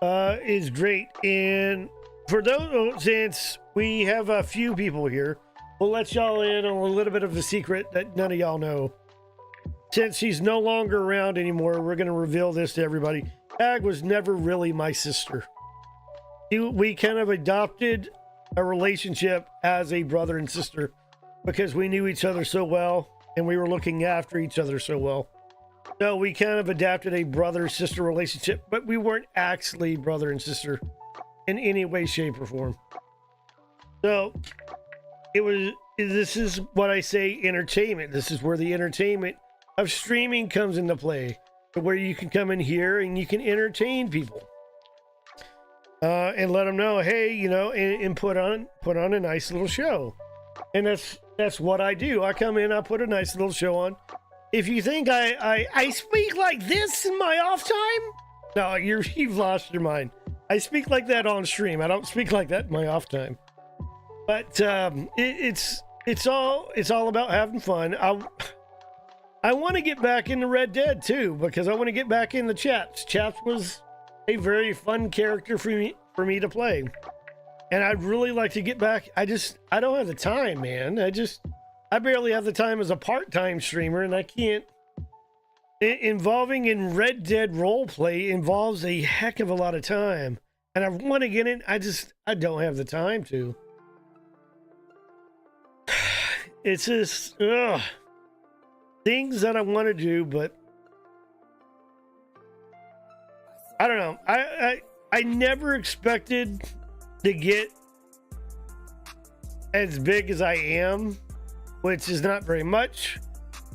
is great. And for those, since we have a few people here, we'll let y'all in on a little bit of the secret that none of y'all know. Since she's no longer around anymore, we're going to reveal this to everybody. Ag was never really my sister. We kind of adopted a relationship as a brother and sister because we knew each other so well and we were looking after each other so well. So we kind of adapted a brother-sister relationship, but we weren't actually brother and sister in any way, shape, or form. So this is what I say, entertainment. This is where the entertainment of streaming comes into play, to where you can come in here and you can entertain people. And let them know, hey, you know, and put on a nice little show. And that's what I do. I come in, I put a nice little show on. If you think I speak like this in my off time, no, you've lost your mind. I speak like that on stream. I don't speak like that in my off time. But it's all about having fun. I want to get back into Red Dead too, because I want to get back in the Chaps. Chaps was a very fun character for me to play, and I'd really like to get back. I don't have the time, man. I barely have the time as a part-time streamer, and I can't. Involving in Red Dead roleplay involves a heck of a lot of time, and I want to get in. I don't have the time to. It's just things that I want to do, but I don't know. I never expected to get as big as I am, which is not very much,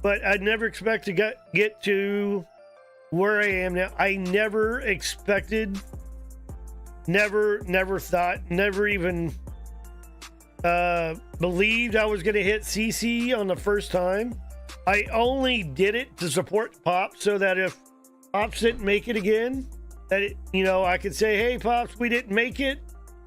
but I never expect to get to where I am now. I never expected, never thought, never even believed I was going to hit CC on the first time. I only did it to support Pops, so that if Pops didn't make it again, that I could say, hey Pops, we didn't make it.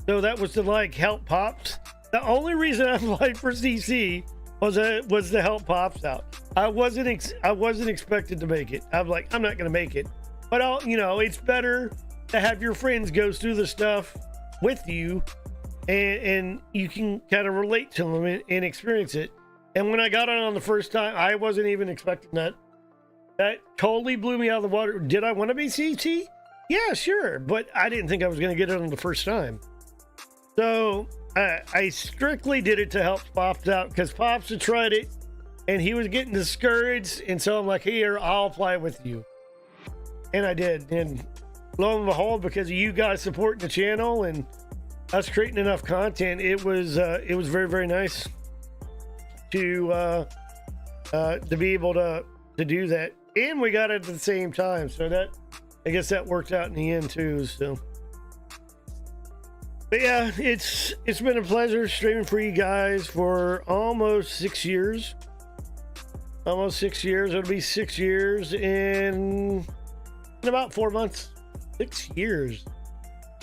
So that was to help Pops. The only reason I applied for CC was to help Pops out. I wasn't expected to make it. I'm like, I'm not gonna make it, but it's better to have your friends go through the stuff with you, and you can kind of relate to them and experience it. And when I got on the first time, I wasn't even expecting that. That totally blew me out of the water. Did I want to be CT? Yeah, sure. But I didn't think I was going to get it on the first time. So I strictly did it to help Pops out, because Pops had tried it and he was getting discouraged. And so I'm like, here, I'll apply with you. And I did. And lo and behold, because of you guys supporting the channel and us creating enough content, it was very, very nice to be able to do that. And we got it at the same time. So I guess that worked out in the end too. So But yeah, it's been a pleasure streaming for you guys for almost 6 years. Almost 6 years. It'll be 6 years in about 4 months. 6 years.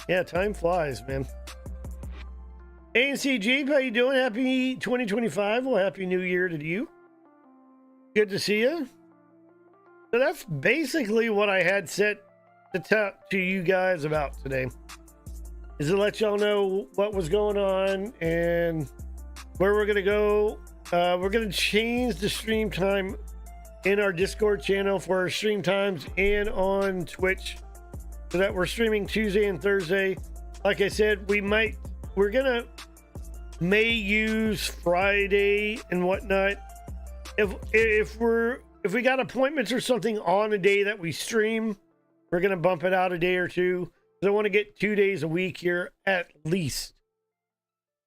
Yeah, time flies, man. ANC Jeep, how you doing? Happy 2025. Well, happy New Year to you. Good to see you. So that's basically what I had set to talk to you guys about today. Is to let y'all know what was going on and where we're going to go. We're going to change the stream time in our Discord channel for our stream times and on Twitch so that we're streaming Tuesday and Thursday. Like I said, may use Friday and whatnot. If we got appointments or something on a day that we stream, we're going to bump it out a day or two. I want to get 2 days a week here at least.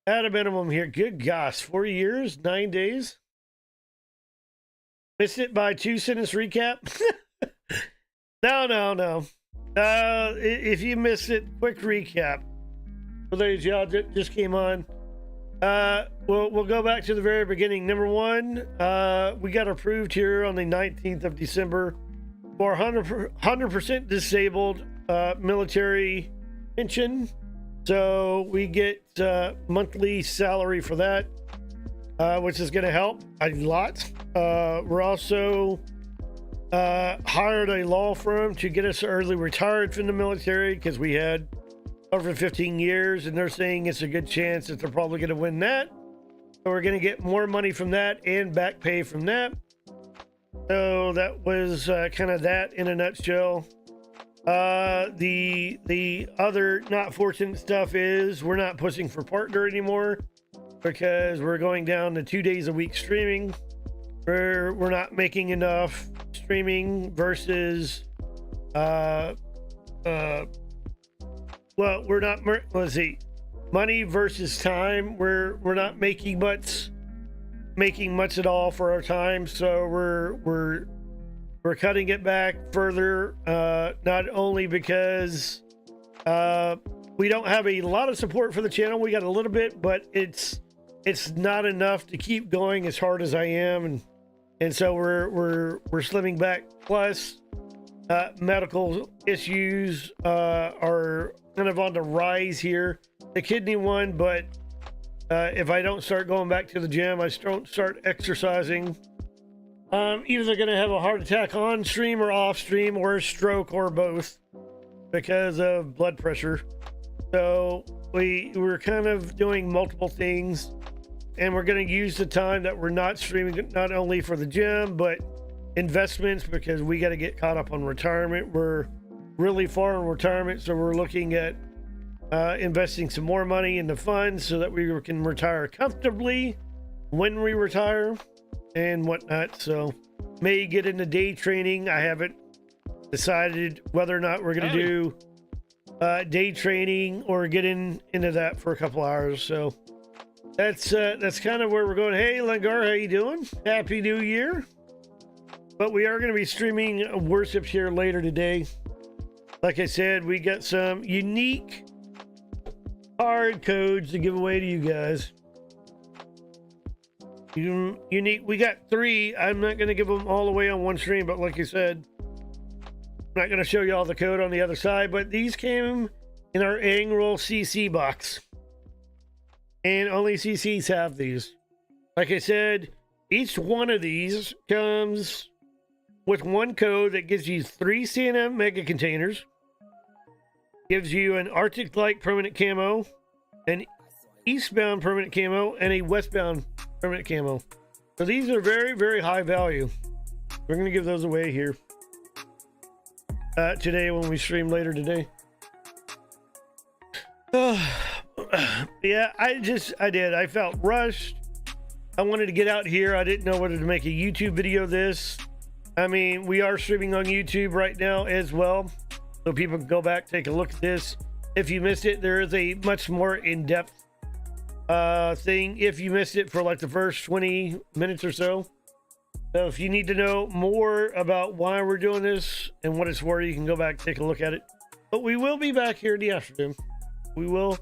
At a minimum here. Good gosh, 4 years, 9 days. Missed it by 2 sentence recap. No. If you missed it, quick recap. For those y'all that just came on. We'll go back to the very beginning. Number one, we got approved here on the 19th of December for 100% disabled military pension. So we get monthly salary for that, which is going to help a lot. We're also hired a law firm to get us early retired from the military because we had over 15 years, and they're saying it's a good chance that they're probably going to win that. So we're going to get more money from that and back pay from that. So that was kind of that in a nutshell. The other not fortunate stuff is we're not pushing for partner anymore because we're going down to 2 days a week streaming. We're not making enough streaming versus well, we're not, let's see, money versus time. We're not making much at all for our time, so we're cutting it back further, not only because we don't have a lot of support for the channel. We got a little bit, but it's not enough to keep going as hard as I am, and so we're slimming back. Plus, medical issues are kind of on the rise here. The kidney one, but if I don't start going back to the gym, I don't start exercising, either going to have a heart attack on stream or off stream, or a stroke, or both, because of blood pressure. So we're kind of doing multiple things, and we're going to use the time that we're not streaming not only for the gym but investments, because we got to get caught up on retirement. We're really far in retirement, so we're looking at investing some more money in the funds so that we can retire comfortably when we retire and whatnot. So may get into day training. I haven't decided whether or not we're going to do day training or get into that for a couple hours. So that's kind of where we're going. Hey Langar, how you doing? Happy New Year. But we are going to be streaming worships here later today. Like I said, we got some unique card codes to give away to you guys. Unique. We got 3. I'm not going to give them all away on one stream, but like you said, I'm not going to show you all the code on the other side. But these came in our annual CC box, and only CCs have these. Like I said, each one of these comes with one code that gives you 3 CNM mega containers, gives you an Arctic Light permanent camo, an eastbound permanent camo, and a westbound permanent camo. So these are very, very high value. We're going to give those away here today when we stream later today. Yeah, I felt rushed. I wanted to get out here. I didn't know whether to make a YouTube video of this. I mean, we are streaming on YouTube right now as well, so people can go back, take a look at this. If you missed it, there is a much more in-depth thing if you missed it for like the first 20 minutes or so. So if you need to know more about why we're doing this and what it's for, you can go back and take a look at it. But we will be back here in the afternoon. We will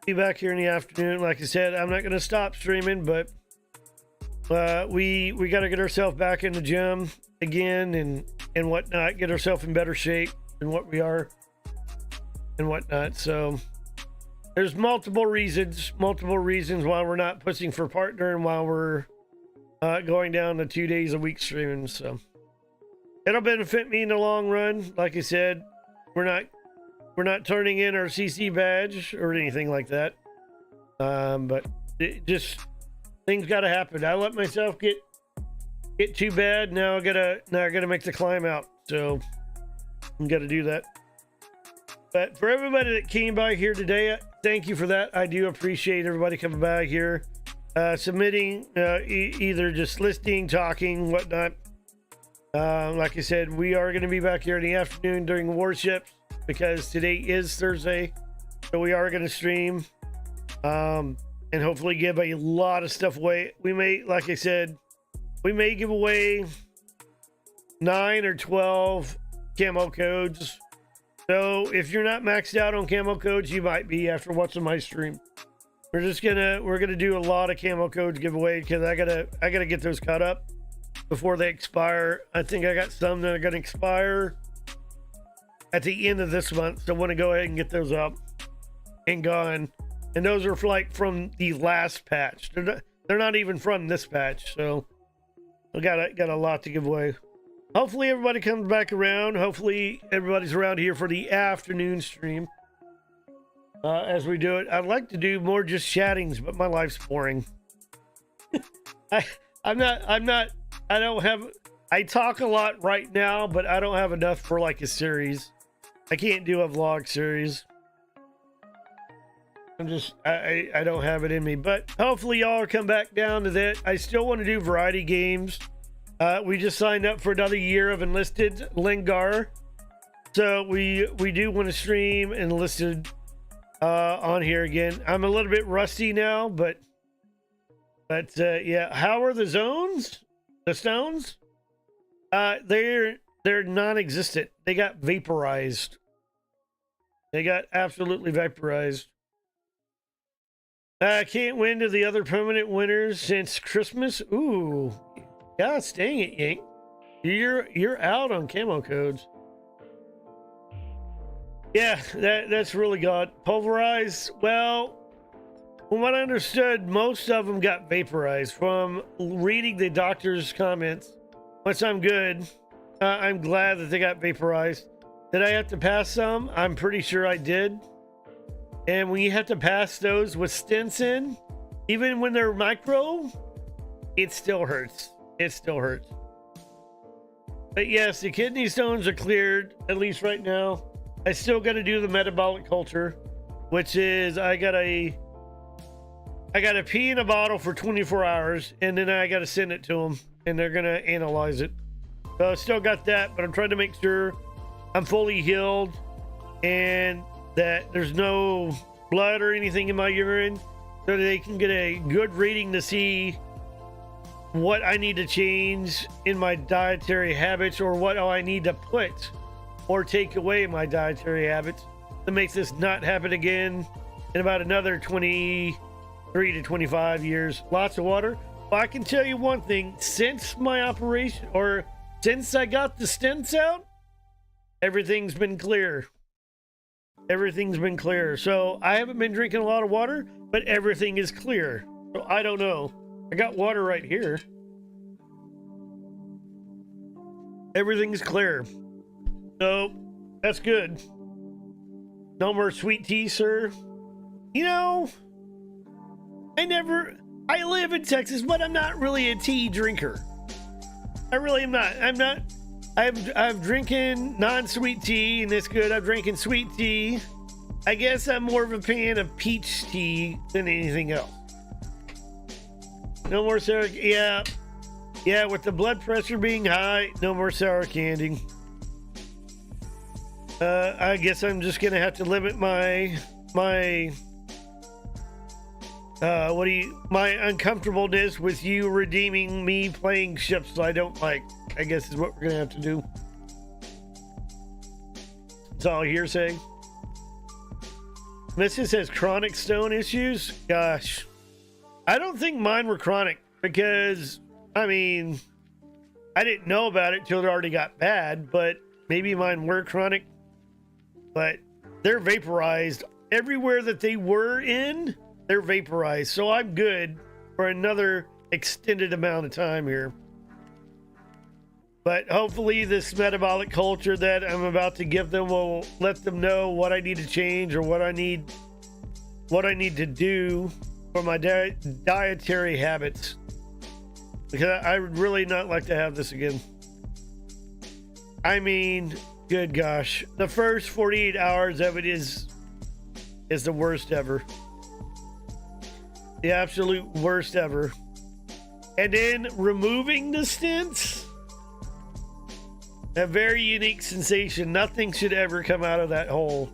be back here in the afternoon. Like I said, I'm not going to stop streaming, but we got to get ourselves back in the gym again and whatnot, get ourselves in better shape than what we are and whatnot. So there's multiple reasons why we're not pushing for partner and why we're going down to 2 days a week streaming. So it'll benefit me in the long run. Like I said, we're not turning in our CC badge or anything like that. But it just things got to happen. I let myself get too bad. Now I gotta make the climb out. So I'm gonna do that. But for everybody that came by here today, thank you for that. I do appreciate everybody coming by here, submitting, either just listening, talking, whatnot. Like I said, we are going to be back here in the afternoon during warships because today is Thursday, so we are going to stream, and hopefully give a lot of stuff away. We may, like I said, we may give away 9 or 12 camo codes. So if you're not maxed out on camo codes, you might be after watching my stream. We're gonna do a lot of camo codes giveaway because I gotta get those caught up before they expire. I think I got some that are gonna expire at the end of this month, so I want to go ahead and get those up and gone. And those are like from the last patch. They're not even from this patch, so I got a lot to give away. Hopefully everybody comes back around. Hopefully everybody's around here for the afternoon stream. As we do it, I'd like to do more just chattings, but my life's boring. I talk a lot right now, but I don't have enough for like a series. I can't do a vlog series. I don't have it in me, but hopefully y'all will come back down to that. I still want to do variety games. We just signed up for another year of Enlisted Lingard, so we do want to stream Enlisted on here again. I'm a little bit rusty now, but yeah. How are the zones? The stones? They're non-existent. They got vaporized. They got absolutely vaporized. Can't win to the other permanent winners since Christmas. Ooh. God dang it, Yank. You're out on camo codes. Yeah, that's really good. Pulverized, well, from what I understood, most of them got vaporized. From reading the doctor's comments, once I'm good, I'm glad that they got vaporized. Did I have to pass some? I'm pretty sure I did. And when you have to pass those with stents in, even when they're micro, it still hurts. It still hurts. But yes, the kidney stones are cleared, at least right now. I still got to do the metabolic culture, which is I got to pee in a bottle for 24 hours, and then I got to send it to them, and they're going to analyze it. So I still got that, but I'm trying to make sure I'm fully healed and that there's no blood or anything in my urine, so that they can get a good reading to see what I need to change in my dietary habits, or what I need to put or take away in my dietary habits to make this not happen again in about another 23 to 25 years. Lots of water. Well, I can tell you one thing, since my operation, or since I got the stents out, everything's been clear. Everything's been clear. So I haven't been drinking a lot of water, but everything is clear. So I don't know. I got water right here. Everything's clear. So that's good. No more sweet tea, sir. You know, I live in Texas, but I'm not really a tea drinker. I really am not. I'm drinking non-sweet tea, and it's good. I'm drinking sweet tea. I guess I'm more of a fan of peach tea than anything else. No more sour. Yeah, with the blood pressure being high, no more sour candy. I guess I'm just gonna have to limit my uncomfortableness with you redeeming me playing ships I don't like. I guess is what we're gonna have to do. It's all hearsay. Mrs. has chronic stone issues. Gosh, I don't think mine were chronic because, I mean, I didn't know about it till it already got bad, but maybe mine were chronic. But they're vaporized. Everywhere that they were in, they're vaporized. So I'm good for another extended amount of time here. But hopefully this metabolic culture that I'm about to give them will let them know what I need to change or what I need to do for my dietary habits. Because I would really not like to have this again. I mean, good gosh. The first 48 hours of it is the worst ever. The absolute worst ever. And then removing the stents, a very unique sensation. Nothing should ever come out of that hole.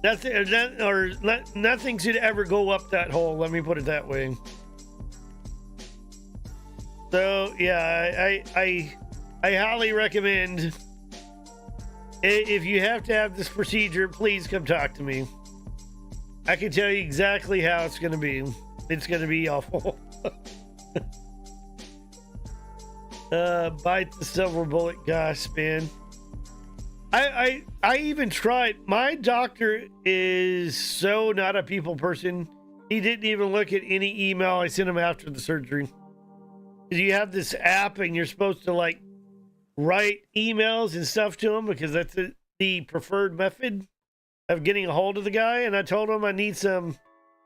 Nothing should ever go up that hole. Let me put it that way. So yeah, I highly recommend, if you have to have this procedure, please come talk to me. I can tell you exactly how it's going to be. It's going to be awful. Bite the silver bullet. Gosh, man. I even tried. My doctor is so not a people person. He didn't even look at any email I sent him after the surgery. You have this app and you're supposed to like write emails and stuff to him because that's the preferred method of getting a hold of the guy. And I told him I need some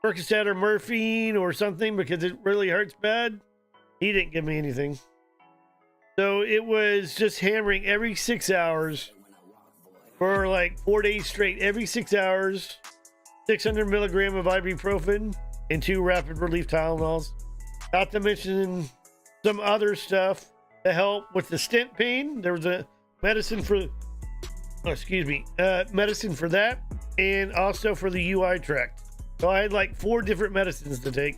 Percocet or morphine or something because it really hurts bad. He didn't give me anything. So it was just hammering every 6 hours for like 4 days straight. Every 6 hours, 600 milligram of ibuprofen and 2 rapid relief Tylenols. Not to mention some other stuff to help with the stent pain. There was a medicine for, medicine for that, and also for the UI tract. So I had like 4 different medicines to take.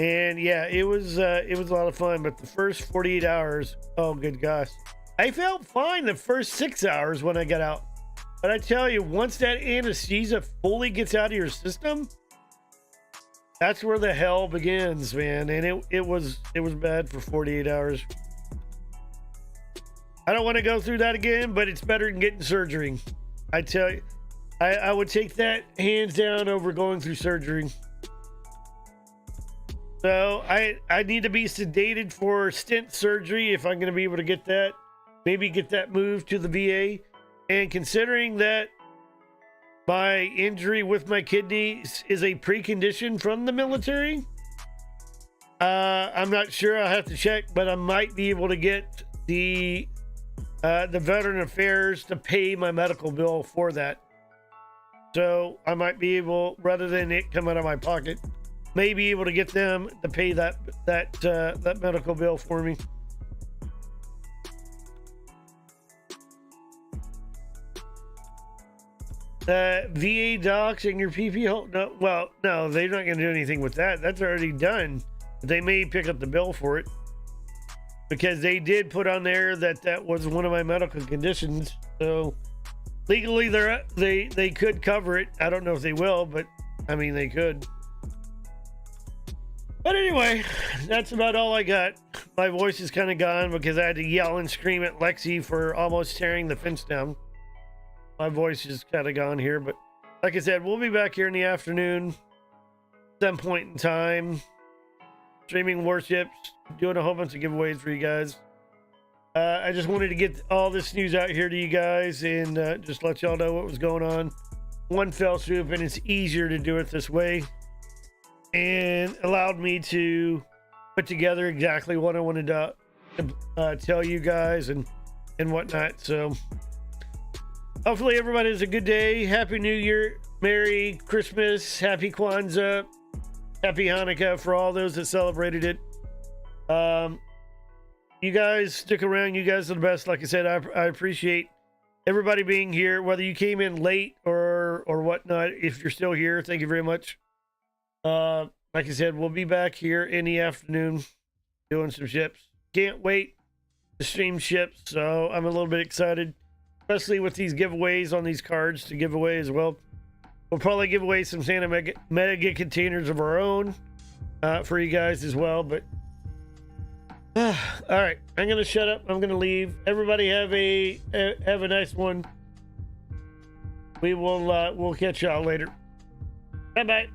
And yeah, it was a lot of fun. But the first 48 hours, oh good gosh, I felt fine the first 6 hours when I got out. But I tell you, once that anesthesia fully gets out of your system, that's where the hell begins, man. And it was bad for 48 hours. I don't want to go through that again, but it's better than getting surgery. I tell you, I would take that hands down over going through surgery. So I need to be sedated for stent surgery if I'm going to be able to get that. Maybe get that moved to the VA. And considering that my injury with my kidneys is a precondition from the military, I'm not sure. I'll have to check, but I might be able to get the Veteran Affairs to pay my medical bill for that. So I might be able, rather than it come out of my pocket, may be able to get them to pay that medical bill for me. VA docs and your PP hole? No, well, no, they're not going to do anything with that. That's already done. They may pick up the bill for it because they did put on there that was one of my medical conditions. So legally, they could cover it. I don't know if they will, but I mean they could. But anyway, that's about all I got. My voice is kind of gone because I had to yell and scream at Lexi for almost tearing the fence down. My voice is kind of gone here, but like I said, we'll be back here in the afternoon, some point in time, streaming warships, doing a whole bunch of giveaways for you guys. I just wanted to get all this news out here to you guys and just let y'all know what was going on. One fell swoop, and it's easier to do it this way, and allowed me to put together exactly what I wanted to tell you guys and whatnot. So hopefully everybody has a good day. Happy New Year, Merry Christmas, Happy Kwanzaa, Happy Hanukkah for all those that celebrated it. You guys stick around. You guys are the best. Like I said, I appreciate everybody being here, whether you came in late or whatnot. If you're still here, thank you very much. Like I said, we'll be back here in the afternoon doing some ships. Can't wait to stream ships, so I'm a little bit excited. especially with these giveaways on these cards to give away as well. We'll probably give away some Santa Mega containers of our own for you guys as well. But all right, I'm gonna shut up. I'm gonna leave. Everybody have a nice one. We will we'll catch y'all later. Bye bye.